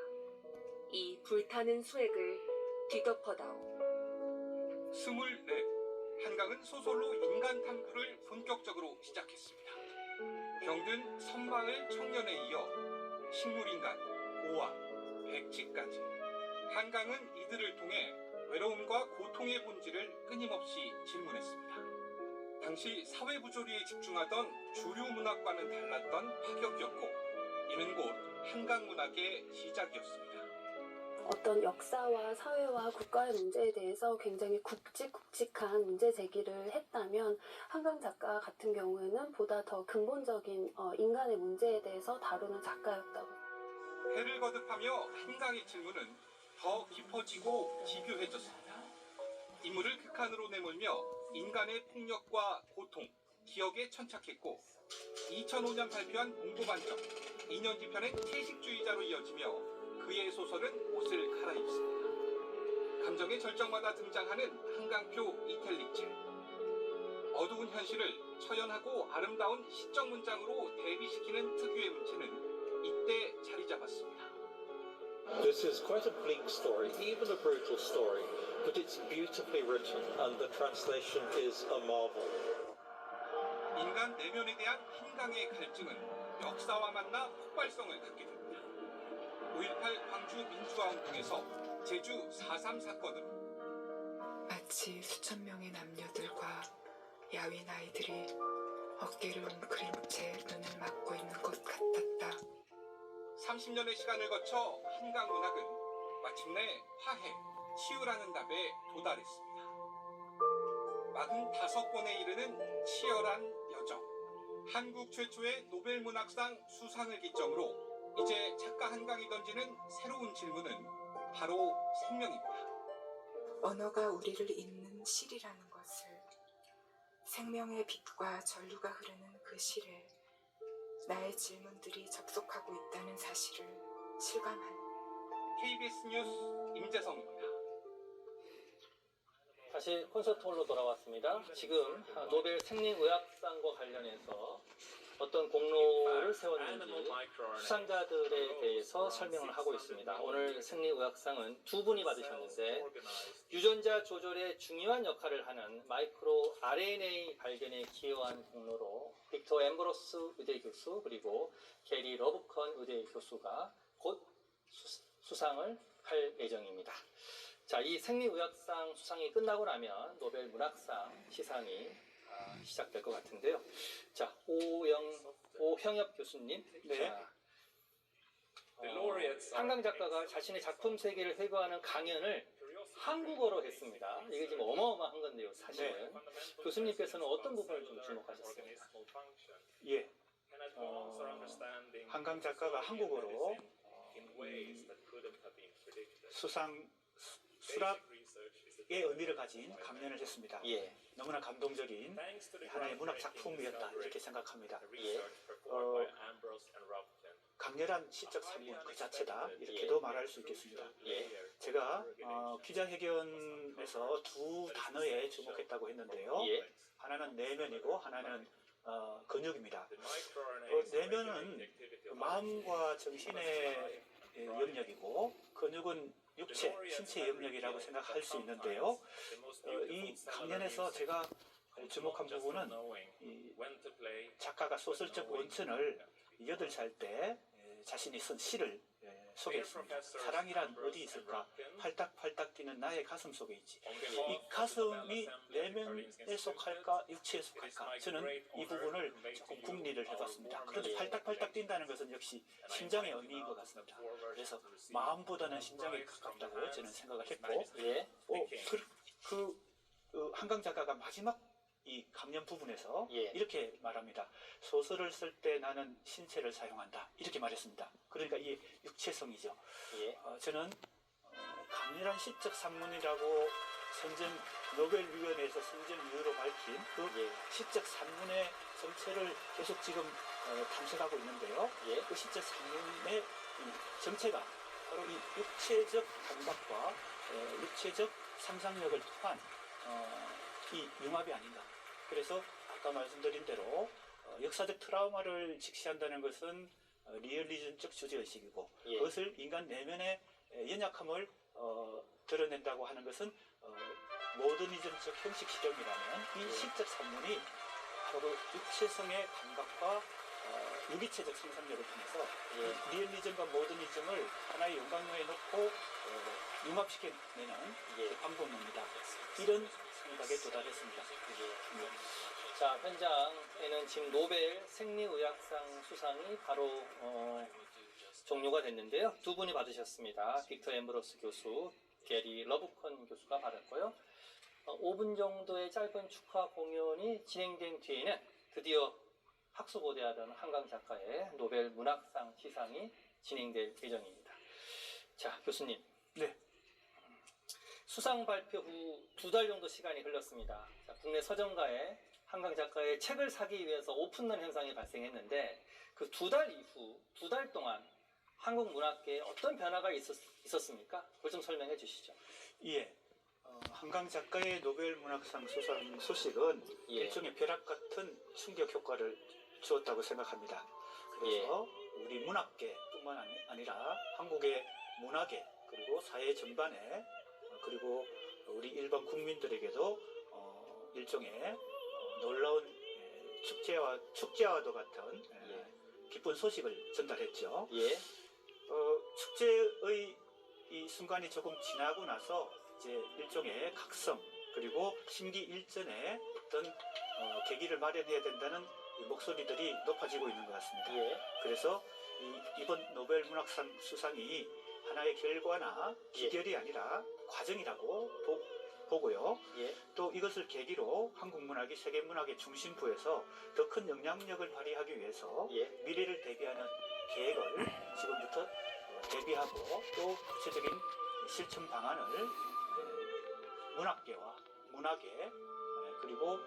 이 불타는 수액을 뒤덮어다오. 24. 한강은 소설로 인간 탐구를 본격적으로 시작했습니다. 병든 선마을 청년에 이어 식물인간, 고아, 백지까지 한강은 이들을 통해 외로움과 고통의 본질을 끊임없이 질문했습니다. 당시 사회부조리에 집중하던 주류 문학과는 달랐던 파격이었고 이는 곧 한강 문학의 시작이었습니다. 어떤 역사와 사회와 국가의 문제에 대해서 굉장히 굵직굵직한 문제 제기를 했다면 한강 작가 같은 경우에는 보다 더 근본적인 인간의 문제에 대해서 다루는 작가였다고. 해를 거듭하며 한강의 질문은 더 깊어지고 집요해졌습니다. 인물을 극한으로 내몰며 인간의 폭력과 고통, 기억에 천착했고 2005년 발표한 봉고반점, 2년 뒤편엔 채식주의자로 이어지며 그의 소설은 옷을 갈아입습니다. 감정의 절정마다 등장하는 한강표 이탈릭체. 어두운 현실을 처연하고 아름다운 시적 문장으로 대비시키는 특유의 문체는 이때 자리 잡았습니다. This is quite a bleak story, even a brutal story, but it's beautifully written and the translation is a marvel. 인간 내면에 대한 한강의 갈증은 역사와 만나 폭발성을 갖게 됩니다. 5.18 광주 민주화운동에서 제주 4.3 사건으로 마치 수천 명의 남녀들과 야윈 아이들이 어깨를 웅크린 채 눈을 막고 있는 것 같았다. 30년의 시간을 거쳐 한강 문학은 마침내 화해, 치유라는 답에 도달했습니다. 45권에 이르는 치열한 여정. 한국 최초의 노벨 문학상 수상을 기점으로 이제 작가 한강이 던지는 새로운 질문은 바로 생명입니다. 언어가 우리를 잇는 실이라는 것을, 생명의 빛과 전류가 흐르는 그 실에 나의 질문들이 접속하고 있다는 사실을 실감한 KBS 뉴스 임재성입니다. 다시 콘서트 홀로 돌아왔습니다. 지금 노벨 생리의학상과 관련해서 어떤 공로를 세웠는지 수상자들에 대해서 설명을 하고 있습니다. 오늘 생리의학상은 2분이 받으셨는데 유전자 조절에 중요한 역할을 하는 마이크로 RNA 발견에 기여한 공로로 빅터 엠브로스 의대 교수 그리고 게리 러브컨 의대 교수가 곧 수상을 할 예정입니다. 자, 이 생리의학상 수상이 끝나고 나면 노벨 문학상 시상이 시작될 것 같은데요. 자, 오형엽 교수님. 네. 자, 한강 작가가 자신의 작품 세계를 회고하는 강연을 한국어로 했습니다. 이게 지금 어마어마한 건데요, 사실은. 네. 교수님께서는 어떤 부분을 좀 주목하셨습니까? 예. 한강 작가가 한국어로 수락의 의미를 가진 강연을 했습니다. 예. 너무나 감동적인 하나의 문학 작품이었다 이렇게 생각합니다. 예. 강렬한 시적 산문 그 자체다 이렇게도 말할 수 있겠습니다. 예. 제가 기자회견에서 2 단어에 주목했다고 했는데요. 예. 하나는 내면이고 하나는 근육입니다. 내면은 마음과 정신의 영역이고 근육은 육체, 신체 영역이라고 생각할 수 있는데요. 이 강연에서 제가 주목한 부분은 이 작가가 소설적 원천을 8살 때 자신이 쓴 시를 소개했습니다. 사랑이란 어디 있을까? 팔딱팔딱 뛰는 나의 가슴 속에 있지. 이 가슴이 내면에 속할까? 육체에 속할까? 저는 이 부분을 조금 궁리를 해봤습니다. 그런데 팔딱팔딱 뛴다는 것은 역시 심장의 의미인 것 같습니다. 그래서 마음보다는 심장에 가깝다고 저는 생각을 했고 한강 작가가 마지막 이 강연 부분에서 예. 이렇게 말합니다. 소설을 쓸 때 나는 신체를 사용한다. 이렇게 말했습니다. 그러니까 이 육체성이죠. 예. 저는 강렬한 시적 산문이라고 노벨위원회에서 선정 이유로 밝힌 그 시적 산문의 정체를 계속 지금 탐색하고 있는데요. 그 시적 산문의 이 정체가 바로 이 육체적 감각과 육체적 상상력을 통한 이 융합이 아닌가. 그래서 아까 말씀드린 대로 역사적 트라우마를 직시한다는 것은 리얼리즘적 주제의식이고 그것을 인간 내면의 연약함을 드러낸다고 하는 것은 모더니즘적 형식 실험이라는 이 시적 산문이 바로 육체성의 감각과 유기체적 상상력을 통해서 리얼리즘과 모더니즘을 하나의 용광로에 놓고 융합시켜내는 방법입니다. 이런 생각에 도달했습니다. 자, 현장에는 지금 노벨 생리의학상 수상이 바로 종료가 됐는데요. 두 분이 받으셨습니다. 빅터 엠브로스 교수, 게리 러브컨 교수가 받았고요. 5분 정도의 짧은 축하 공연이 진행된 뒤에는 드디어 학수고대하던 한강 작가의 노벨 문학상 시상이 진행될 예정입니다. 자, 교수님. 네. 수상 발표 후 2달 정도 시간이 흘렀습니다. 자, 국내 서점가에 한강 작가의 책을 사기 위해서 오픈런 현상이 발생했는데 그 2달 이후 2달 동안 한국 문학계에 어떤 변화가 있었습니까? 그걸 좀 설명해 주시죠. 예. 한강 작가의 노벨 문학상 수상 소식은 일종의 벼락 같은 충격 효과를 주었다고 생각합니다. 그래서 우리 문학계뿐만 아니라 한국의 문학계 그리고 사회 전반에 그리고 우리 일반 국민들에게도 일종의 놀라운 축제와도 같은 기쁜 소식을 전달했죠. 축제의 이 순간이 조금 지나고 나서 이제 일종의 각성 그리고 심기일전에 어떤 계기를 마련해야 된다는 목소리들이 높아지고 있는 것 같습니다. 그래서 이번 노벨 문학상 수상이 하나의 결과나 기결이 아니라 과정이라고 보고요. 또 이것을 계기로 한국 문학이 세계 문학의 중심부에서 더 큰 영향력을 발휘하기 위해서 미래를 대비하는 계획을 지금부터 대비하고 또 구체적인 실천 방안을 문학계와 문학계 그리고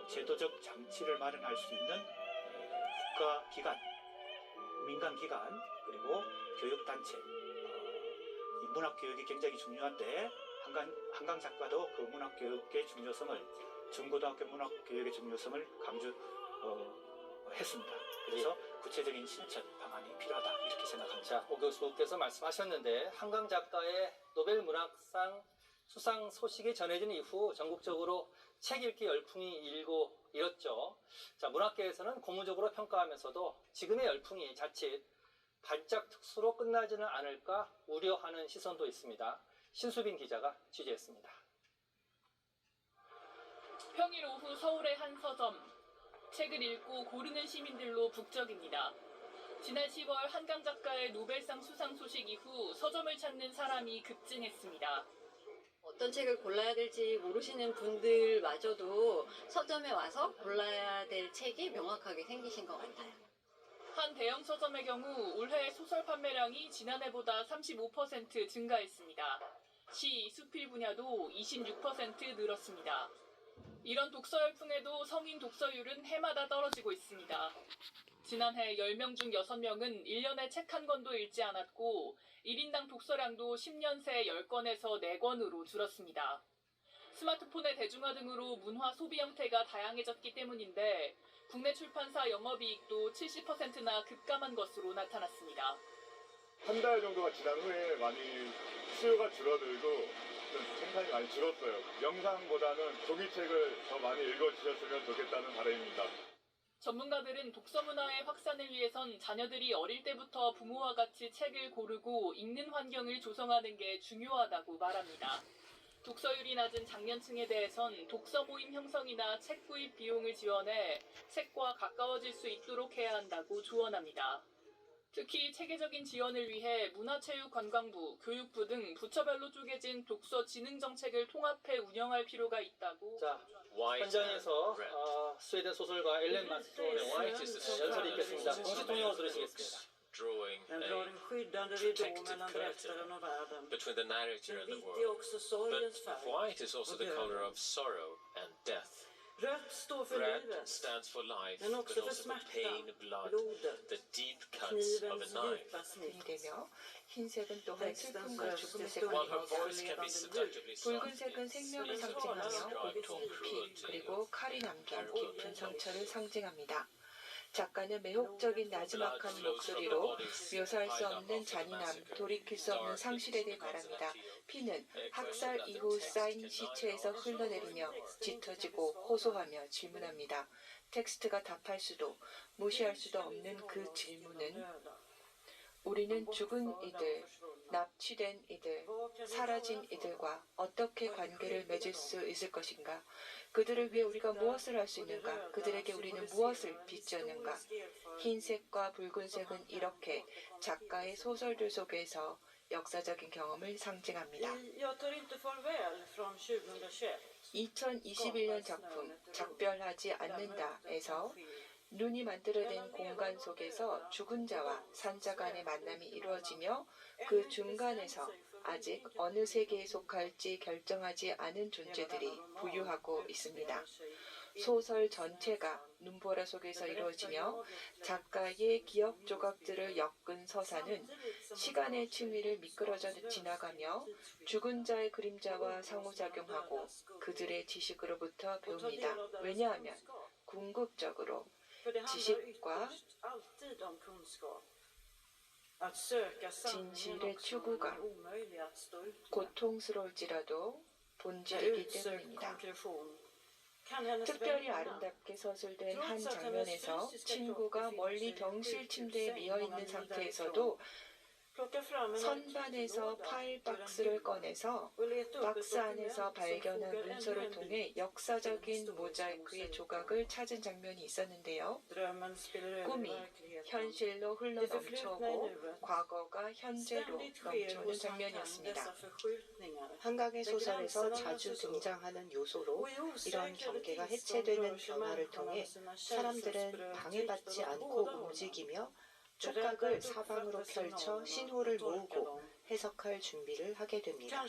제도적 장치를 마련할 수 있는 국가기관, 민간기관 그리고 교육단체 이 문학교육이 굉장히 중요한데 한강 작가도 그 문학교육의 중요성을 중고등학교 문학교육의 중요성을 강조했습니다. 그래서 구체적인 실천 방안이 필요하다 이렇게 생각합니다. 자, 오 교수께서 말씀하셨는데 한강 작가의 노벨 문학상 수상 소식이 전해진 이후 전국적으로 책 읽기 열풍이 일었죠. 자, 문학계에서는 고무적으로 평가하면서도 지금의 열풍이 자칫 발작 특수로 끝나지는 않을까 우려하는 시선도 있습니다. 신수빈 기자가 취재했습니다. 평일 오후 서울의 한 서점. 책을 읽고 고르는 시민들로 북적입니다. 지난 10월 한강 작가의 노벨상 수상 소식 이후 서점을 찾는 사람이 급증했습니다. 어떤 책을 골라야 될지 모르시는 분들마저도 서점에 와서 골라야 될 책이 명확하게 생기신 것 같아요. 한 대형 서점의 경우 올해 소설 판매량이 지난해보다 35% 증가했습니다. 시, 수필 분야도 26% 늘었습니다. 이런 독서 열풍에도 성인 독서율은 해마다 떨어지고 있습니다. 지난해 10명 중 6명은 1년에 책 한 권도 읽지 않았고 1인당 독서량도 10년 새 10권에서 4권으로 줄었습니다. 스마트폰의 대중화 등으로 문화 소비 형태가 다양해졌기 때문인데 국내 출판사 영업이익도 70%나 급감한 것으로 나타났습니다. 한 달 정도가 지난 후에 많이 수요가 줄어들고 생산이 많이 줄었어요. 영상보다는 종이책을 더 많이 읽어주셨으면 좋겠다는 바람입니다. 전문가들은 독서 문화의 확산을 위해선 자녀들이 어릴 때부터 부모와 같이 책을 고르고 읽는 환경을 조성하는 게 중요하다고 말합니다. 독서율이 낮은 장년층에 대해선 독서 모임 형성이나 책 구입 비용을 지원해 책과 가까워질 수 있도록 해야 한다고 조언합니다. 특히 체계적인 지원을 위해 문화체육관광부, 교육부 등 부처별로 쪼개진 독서 진흥 정책을 통합해 운영할 필요가 있다고. 자, 현장에서 스웨덴 소설가 엘렌 마스톤의 연설이 있겠습니다. 동시 통역으로 들으시겠습니다. Drawing a protective curtain between the narrator and the world. But white is also the color of sorrow and death. Red stands for life, but also for pain, blood, the deep cuts of a knife. 되며 흰색은 또한 슬픔과 죽음의 While her 색깔입니다. voice can be seductively 붉은색은 soft, 생명을 its 상징하며 described 고통, 피, cruelty 그리고 칼이 남긴 깊은 상처를 상징합니다. 작가는 매혹적인 나지막한 목소리로 묘사할 수 없는 잔인함, 돌이킬 수 없는 상실에 대해 말합니다. 피는 학살 이후 쌓인 시체에서 흘러내리며 짙어지고 호소하며 질문합니다. 텍스트가 답할 수도 무시할 수도 없는 그 질문은 우리는 죽은 이들, 납치된 이들, 사라진 이들과 어떻게 관계를 맺을 수 있을 것인가? 그들을 위해 우리가 무엇을 할 수 있는가? 그들에게 우리는 무엇을 빚졌는가? 흰색과 붉은색은 이렇게 작가의 소설들 속에서 역사적인 경험을 상징합니다. 2021년 작품 작별하지 않는다에서 눈이 만들어낸 공간 속에서 죽은 자와 산자 간의 만남이 이루어지며 그 중간에서 아직 어느 세계에 속할지 결정하지 않은 존재들이 부유하고 있습니다. 소설 전체가 눈보라 속에서 이루어지며 작가의 기억 조각들을 엮은 서사는 시간의 층위를 미끄러져 지나가며 죽은 자의 그림자와 상호작용하고 그들의 지식으로부터 배웁니다. 왜냐하면 궁극적으로 지식과 진실의 추구가 고통스러울지라도 본질이기 때문입니다. 특별히 아름답게 서술된 한 장면에서 친구가 멀리 병실 침대에 미어있는 상태에서도 선반에서 파일 박스를 꺼내서 박스 안에서 발견한 문서를 통해 역사적인 모자이크의 조각을 찾은 장면이 있었는데요. 꿈이 현실로 흘러넘쳐오고 과거가 현재로 넘쳐오는 장면이었습니다. 한강의 소설에서 자주 등장하는 요소로 이런 경계가 해체되는 변화를 통해 사람들은 방해받지 않고 움직이며 촉각을 사방으로 펼쳐 신호를 모으고 해석할 준비를 하게 됩니다.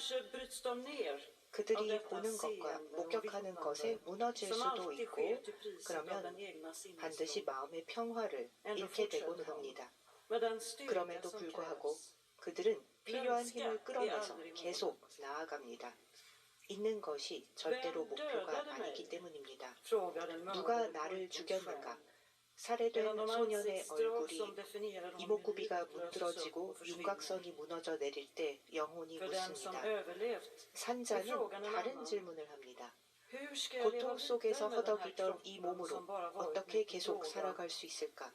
그들이 보는 것과 목격하는 것에 무너질 수도 있고 그러면 반드시 마음의 평화를 잃게 되곤 합니다. 그럼에도 불구하고 그들은 필요한 힘을 끌어내서 계속 나아갑니다. 있는 것이 절대로 목표가 아니기 때문입니다. 누가 나를 죽였는가? 살해된 소년의 얼굴이 이목구비가 문드러지고 윤곽선이 무너져 내릴 때 영혼이 묻습니다. 산자는 다른 질문을 합니다. 고통 속에서 허덕이던 이 몸으로 어떻게 계속 살아갈 수 있을까?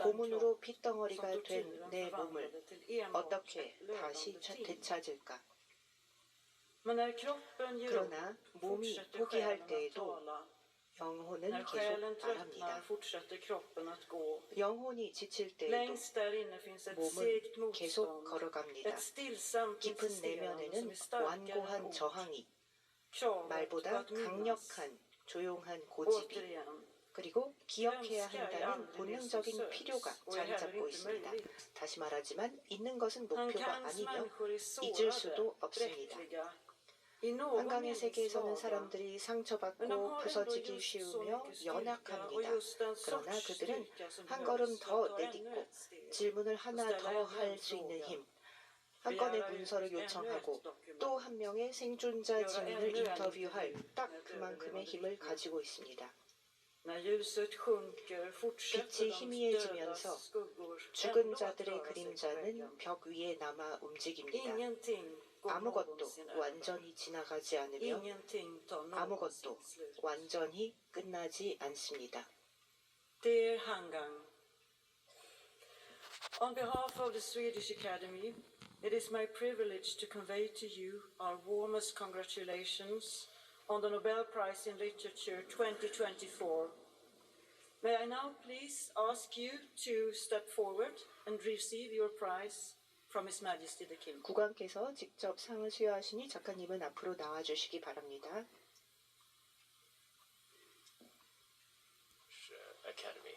고문으로 핏덩어리가 된 내 몸을 어떻게 다시 되찾을까? 그러나 몸이 포기할 때에도 영혼은 계속 말합니다. 영혼이 지칠 때에도 몸은 계속 걸어갑니다. 깊은 내면에는 완고한 저항이, 말보다 강력한 조용한 고집이, 그리고 기억해야 한다는 본능적인 필요가 자리 잡고 있습니다. 다시 말하지만 있는 것은 목표가 아니며 잊을 수도 없습니다. 한강의 세계에서는 사람들이 상처받고 부서지기 쉬우며 연약합니다. 그러나 그들은 한 걸음 더 내딛고 질문을 하나 더 할 수 있는 힘, 한 건의 문서를 요청하고 또 한 명의 생존자 증인을 인터뷰할 딱 그만큼의 힘을 가지고 있습니다. 빛이 희미해지면서 죽은 자들의 그림자는 벽 위에 남아 움직입니다. 아무것도 완전히 지나가지 않으며 아무것도 완전히 끝나지 않습니다. Dear Hangang, on behalf of the Swedish Academy, it is my privilege to convey to you our warmest congratulations on the Nobel Prize in Literature 2024. May I now please ask you to step forward and receive your prize from His Majesty the King. 국왕께서 직접 상을 수여하시니 작가님은 앞으로 나와주시기 바랍니다. Academy.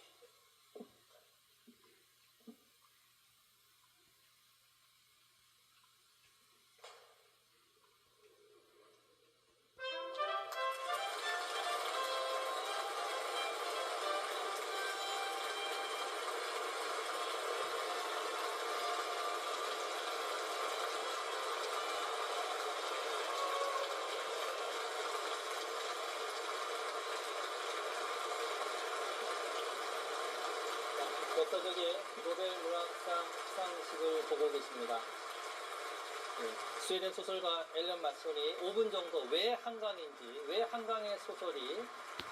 역사적인 노벨 문학상 시상식을 보고 계십니다. 스웨덴 소설가 앨런 마손이 5분 정도 왜 한강인지, 왜 한강의 소설이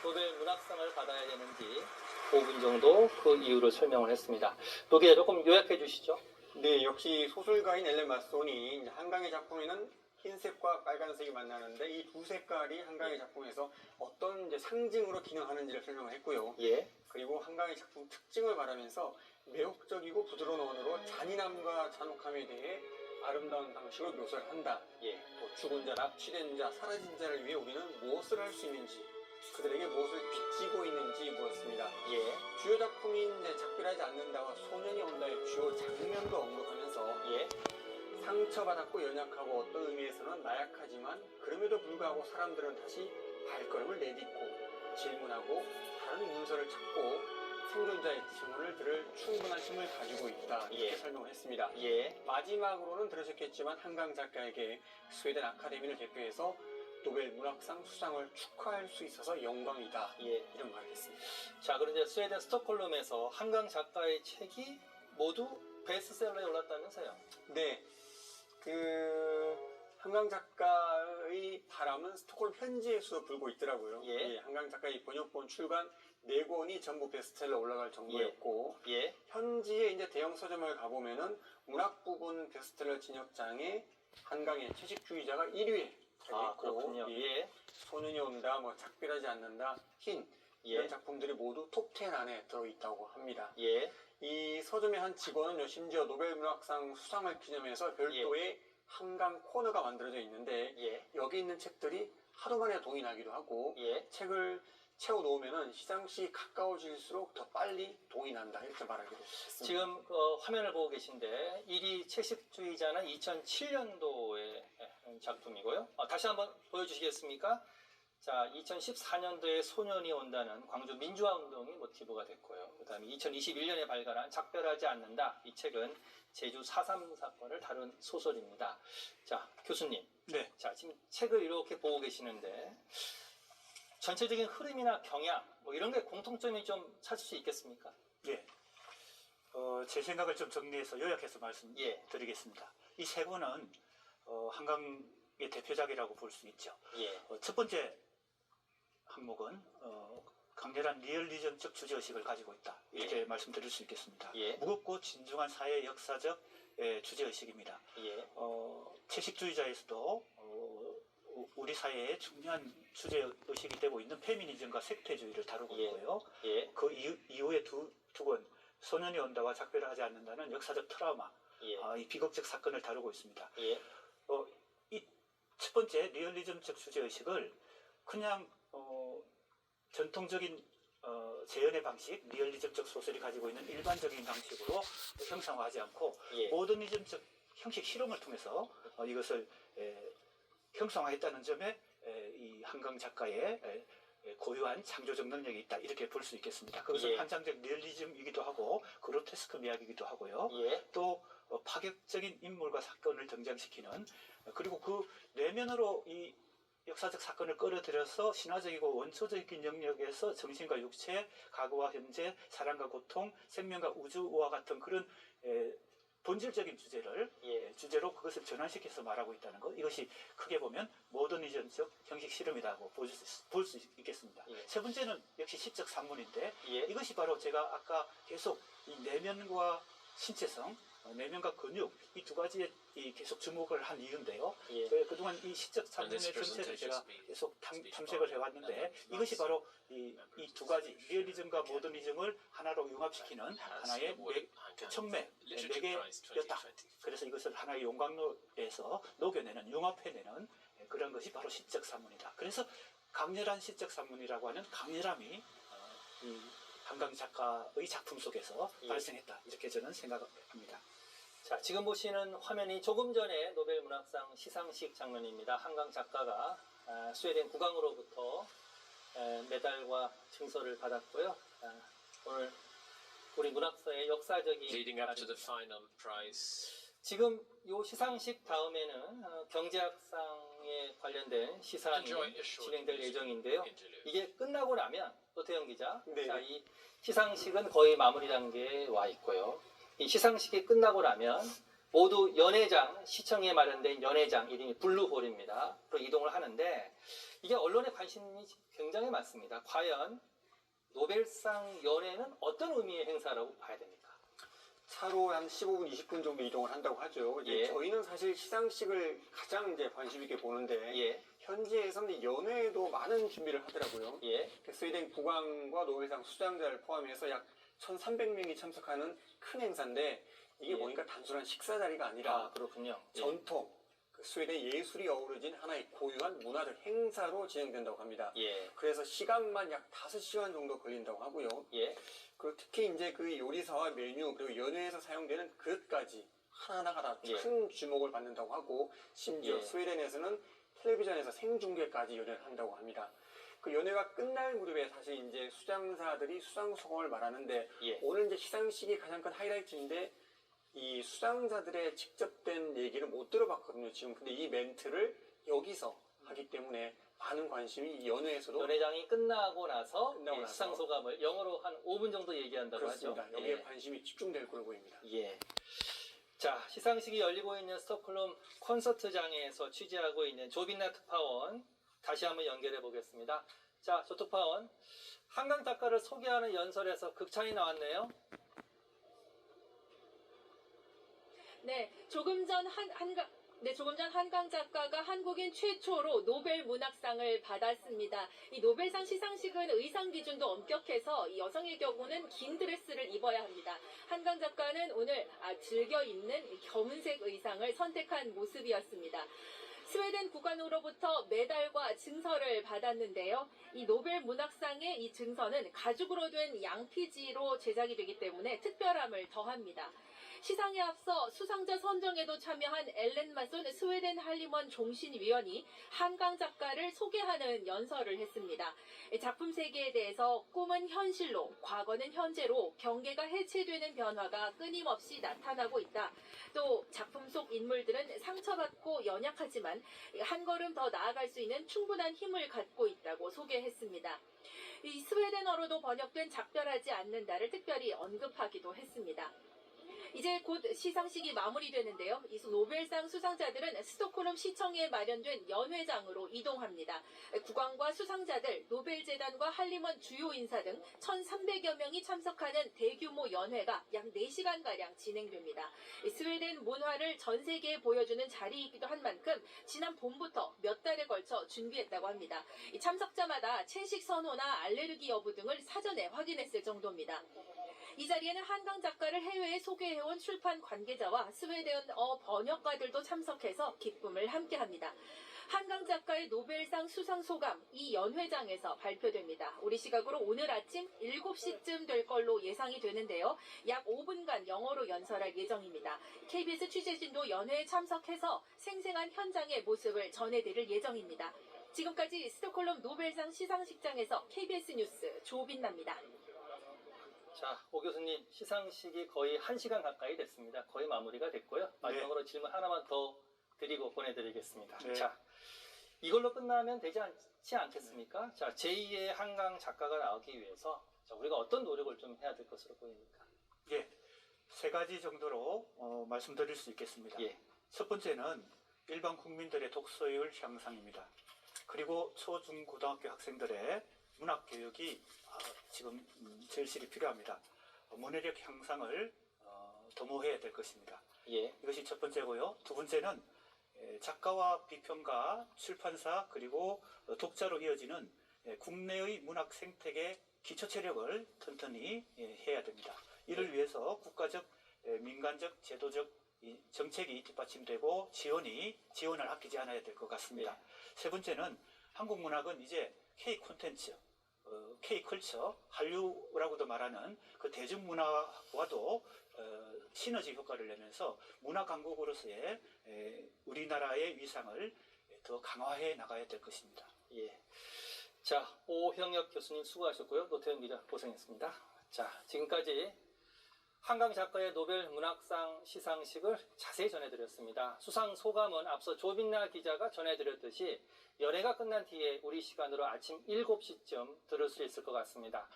노벨 문학상을 받아야 되는지 5분 정도 그 이유를 설명을 했습니다. 노기자 조금 요약해 주시죠. 네, 역시 소설가인 앨런 마손이 이제 한강의 작품에는 흰색과 빨간색이 만나는데 이 두 색깔이 한강의 작품에서 어떤 이제 상징으로 기능하는지를 설명을 했고요. 예. 그리고 한강의 작품 특징을 말하면서 매혹적이고 부드러운 언어로 잔인함과 잔혹함에 대해 아름다운 방식으로 묘사를 한다. 예. 또 죽은 자, 납치된 자, 사라진 자를 위해 우리는 무엇을 할 수 있는지, 그들에게 무엇을 빚지고 있는지 묻었습니다. 예. 주요 작품인 작별하지 않는다와 소년이 온다의 주요 장면도 언급하면서 예. 상처받았고 연약하고 어떤 의미에서는 나약하지만 그럼에도 불구하고 사람들은 다시 발걸음을 내딛고 질문하고 다른 문서를 찾고 생존자의 증언을 들을 충분한 힘을 가지고 있다. 이렇게 예. 설명을 했습니다. 예. 마지막으로는 들으셨겠지만 한강 작가에게 스웨덴 아카데미를 대표해서 노벨 문학상 수상을 축하할 수 있어서 영광이다. 예. 이런 말을 했습니다. 자, 그런데 스웨덴 스톡홀름에서 한강 작가의 책이 모두 베스트셀러에 올랐다면서요? 네. 한강 작가의 바람은 스톡홀름 현지에서 불고 있더라고요. 예. 한강 작가의 번역본 출간 4권이 전부 베스트셀러 올라갈 정도였고, 예. 현지에 이제 대형 서점을 가보면은 문학 부분 베스트셀러 진역장에 한강의 채식주의자가 1위에 아, 그렇군요. 예. 소년이 온다, 뭐 작별하지 않는다, 흰 이런 작품들이 모두 톱10 안에 들어있다고 합니다. 예. 이 서점의 한 직원은요, 심지어 노벨 문학상 수상을 기념해서 별도의 한강 코너가 만들어져 있는데 여기 있는 책들이 하루 만에 동이 나기도 하고 책을 채워놓으면 시상식이 가까워질수록 더 빨리 동이 난다 이렇게 말하기도 했습니다. 지금 화면을 보고 계신데 1위 채식주의자는 2007년도의 작품이고요. 다시 한번 보여주시겠습니까? 자, 2014년도에 소년이 온다는 광주 민주화운동이 모티브가 됐고요. 그 다음에 2021년에 발간한 작별하지 않는다. 이 책은 제주 4.3 사건을 다룬 소설입니다. 자, 교수님. 네. 자, 지금 책을 이렇게 보고 계시는데 전체적인 흐름이나 경향 뭐 이런 게 공통점이 좀 찾을 수 있겠습니까? 예. 제 생각을 좀 정리해서 요약해서 말씀드리겠습니다. 이 세 권은 한강의 대표작이라고 볼 수 있죠. 예. 첫 번째 항목은 강렬한 리얼리즘적 주제의식을 가지고 있다. 이렇게 말씀드릴 수 있겠습니다. 무겁고 진중한 사회 역사적 주제의식입니다. 채식주의자에서도 우리 사회의 중요한 주제의식이 되고 있는 페미니즘과 색퇴주의를 다루고 있고요. 그 이후에 두 권, 소년이 온다와 작별을 하지 않는다는 역사적 트라우마, 이 비극적 사건을 다루고 있습니다. 이 첫 번째 리얼리즘적 주제의식을 그냥 전통적인 재현의 방식, 리얼리즘적 소설이 가지고 있는 일반적인 방식으로 형상화하지 않고 모더니즘적 형식 실험을 통해서 이것을 형상화했다는 점에 이 한강 작가의 고유한 창조적 능력이 있다 이렇게 볼 수 있겠습니다. 그것은 환상적 리얼리즘이기도 하고 그로테스크 미학이기도 하고요. 또 파격적인 인물과 사건을 등장시키는 그리고 그 내면으로 이 역사적 사건을 끌어들여서 신화적이고 원초적인 영역에서 정신과 육체, 과거와 현재, 사랑과 고통, 생명과 우주와 같은 그런 본질적인 주제로 그것을 전환시켜서 말하고 있다는 것, 이것이 크게 보면 모더니즘적 형식 실험이라고 볼 수 있겠습니다. 세 번째는 역시 시적 산문인데 이것이 바로 제가 아까 계속 이 내면과 신체성, 내면과 근육 이 두 가지에 계속 주목을 한 이유인데요. 예. 그동안 이 시적 산문의 전체를 제가 계속 탐색을 해왔는데 이것이 바로 이 두 가지 리얼리즘과 모더니즘을 하나로 융합시키는 하나의 첨매 매개였다. 그래서 이것을 하나의 용광로에서 녹여내는 융합해내는 그런 것이 바로 시적 산문이다. 그래서 강렬한 시적 산문이라고 하는 강렬함이 이 한강 작가의 작품 속에서 발생했다. 이렇게 저는 생각합니다. 자, 지금 보시는 화면이 조금 전에 노벨 문학상 시상식 장면입니다. 한강 작가가 스웨덴 국왕으로부터 메달과 증서를 받았고요. 오늘 우리 문학사의 역사적인 Leading up to the final prize. 지금 이 시상식 다음에는 경제학상에 관련된 시상이 진행될 예정인데요. 이게 끝나고 나면 오태영 기자, 네. 자, 이 시상식은 거의 마무리 단계에 와 있고요. 이 시상식이 끝나고 나면 모두 연회장, 시청에 마련된 연회장, 이름이 블루홀입니다. 로 이동을 하는데 이게 언론의 관심이 굉장히 많습니다. 과연 노벨상 연회는 어떤 의미의 행사라고 봐야 됩니까? 차로 한 15분, 20분 정도 이동을 한다고 하죠. 이제 예. 저희는 사실 시상식을 가장 이제 관심 있게 보는데 예. 현지에서는 연회에도 많은 준비를 하더라고요. 예. 스웨덴 국왕과 노벨상 수상자를 포함해서 약 1,300명이 참석하는 큰 행사인데 이게 예. 보니까 단순한 식사 자리가 아니라 그렇군요. 예. 전통, 스웨덴 예술이 어우러진 하나의 고유한 문화적 행사로 진행된다고 합니다. 예. 그래서 시간만 약 5시간 정도 걸린다고 하고요. 예. 그리고 특히 이제 그 요리사와 메뉴 그리고 연회에서 사용되는 그릇까지 하나하나 예. 큰 주목을 받는다고 하고 심지어 예. 스웨덴에서는 텔레비전에서 생중계까지 연회를 한다고 합니다. 그 연회가 끝날 무렵에 사실 이제 수장사들이 수상 소감을 말하는데 예. 오늘 이제 시상식이 가장 큰 하이라이트인데 이 수상자들의 직접 된 얘기를 못 들어봤거든요. 지금 근데 이 멘트를 여기서 하기 때문에 많은 관심이 이 연회에서도 연회장이 끝나고 나서 나서 시상 소감을 영어로 한 5분 정도 얘기한다고 그렇습니다. 하죠. 여기에 예. 관심이 집중될 걸로 보입니다. 예. 자, 시상식이 열리고 있는 스톡홀름 콘서트장에서 취재하고 있는 조빈나 특파원 다시 한번 연결해 보겠습니다. 자, 조 특파원, 한강 작가를 소개하는 연설에서 극찬이 나왔네요. 네, 조금 전 한강 작가가 한국인 최초로 노벨 문학상을 받았습니다. 이 노벨상 시상식은 의상 기준도 엄격해서 이 여성의 경우는 긴 드레스를 입어야 합니다. 한강 작가는 오늘 즐겨 입는 검은색 의상을 선택한 모습이었습니다. 스웨덴 국왕으로부터 메달과 증서를 받았는데요. 이 노벨 문학상의 이 증서는 가죽으로 된 양피지로 제작이 되기 때문에 특별함을 더합니다. 시상에 앞서 수상자 선정에도 참여한 엘렌 마손 스웨덴 할리먼 종신위원이 한강 작가를 소개하는 연설을 했습니다. 작품 세계에 대해서 꿈은 현실로, 과거는 현재로 경계가 해체되는 변화가 끊임없이 나타나고 있다. 또 작품 속 인물들은 상처받고 연약하지만 한 걸음 더 나아갈 수 있는 충분한 힘을 갖고 있다고 소개했습니다. 이 스웨덴어로도 번역된 작별하지 않는다를 특별히 언급하기도 했습니다. 이제 곧 시상식이 마무리되는데요. 이 노벨상 수상자들은 스톡홀름 시청에 마련된 연회장으로 이동합니다. 국왕과 수상자들, 노벨재단과 할리먼 주요 인사 등 1,300여 명이 참석하는 대규모 연회가 약 4시간가량 진행됩니다. 스웨덴 문화를 전 세계에 보여주는 자리이기도 한 만큼 지난 봄부터 몇 달에 걸쳐 준비했다고 합니다. 참석자마다 채식 선호나 알레르기 여부 등을 사전에 확인했을 정도입니다. 이 자리에는 한강 작가를 해외에 소개해온 출판 관계자와 스웨덴어 번역가들도 참석해서 기쁨을 함께합니다. 한강 작가의 노벨상 수상 소감 이 연회장에서 발표됩니다. 우리 시각으로 오늘 아침 7시쯤 될 걸로 예상이 되는데요. 약 5분간 영어로 연설할 예정입니다. KBS 취재진도 연회에 참석해서 생생한 현장의 모습을 전해드릴 예정입니다. 지금까지 스톡홀름 노벨상 시상식장에서 KBS 뉴스 조빈나입니다. 자, 오 교수님, 시상식이 거의 1시간 가까이 됐습니다. 거의 마무리가 됐고요. 마지막으로 질문 하나만 더 드리고 보내드리겠습니다. 네. 자, 이걸로 끝나면 되지 않지 않겠습니까? 자, 제2의 한강 작가가 나오기 위해서 우리가 어떤 노력을 좀 해야 될 것으로 보입니까? 예, 3가지 정도로 말씀드릴 수 있겠습니다. 예. 첫 번째는 일반 국민들의 독서율 향상입니다. 그리고 초, 중, 고등학교 학생들의 문학 교육이 지금 절실히 필요합니다. 문해력 향상을 도모해야 될 것입니다. 예. 이것이 첫 번째고요. 두 번째는 작가와 비평가, 출판사 그리고 독자로 이어지는 국내의 문학 생태계 기초 체력을 튼튼히 해야 됩니다. 이를 위해서 국가적, 민간적, 제도적 정책이 뒷받침되고 지원을 아끼지 않아야 될 것 같습니다. 세 번째는 한국 문학은 이제 K 콘텐츠, K 컬처, 한류라고도 말하는 그 대중문화와도 시너지 효과를 내면서 문화 강국으로서의 우리나라의 위상을 더 강화해 나가야 될 것입니다. 예. 자, 오형혁 교수님 수고하셨고요. 노태현 기자 고생했습니다. 자, 지금까지 한강 작가의 노벨 문학상 시상식을 자세히 전해드렸습니다. 수상 소감은 앞서 조빈나 기자가 전해드렸듯이 연회가 끝난 뒤에 우리 시간으로 아침 7시쯤 들을 수 있을 것 같습니다.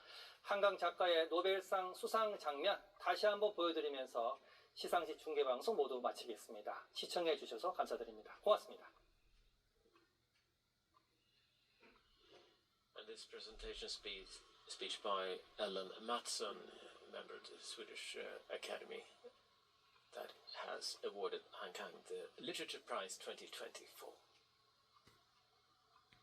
한강 작가의 노벨상 수상 장면 다시 한번 보여드리면서 시상식 중계방송 모두 마치겠습니다. 시청해 주셔서 감사드립니다. 고맙습니다. And this presentation speech by Ellen Mattsson, member of the Swedish Academy, that has awarded Han Kang the Literature Prize 2024.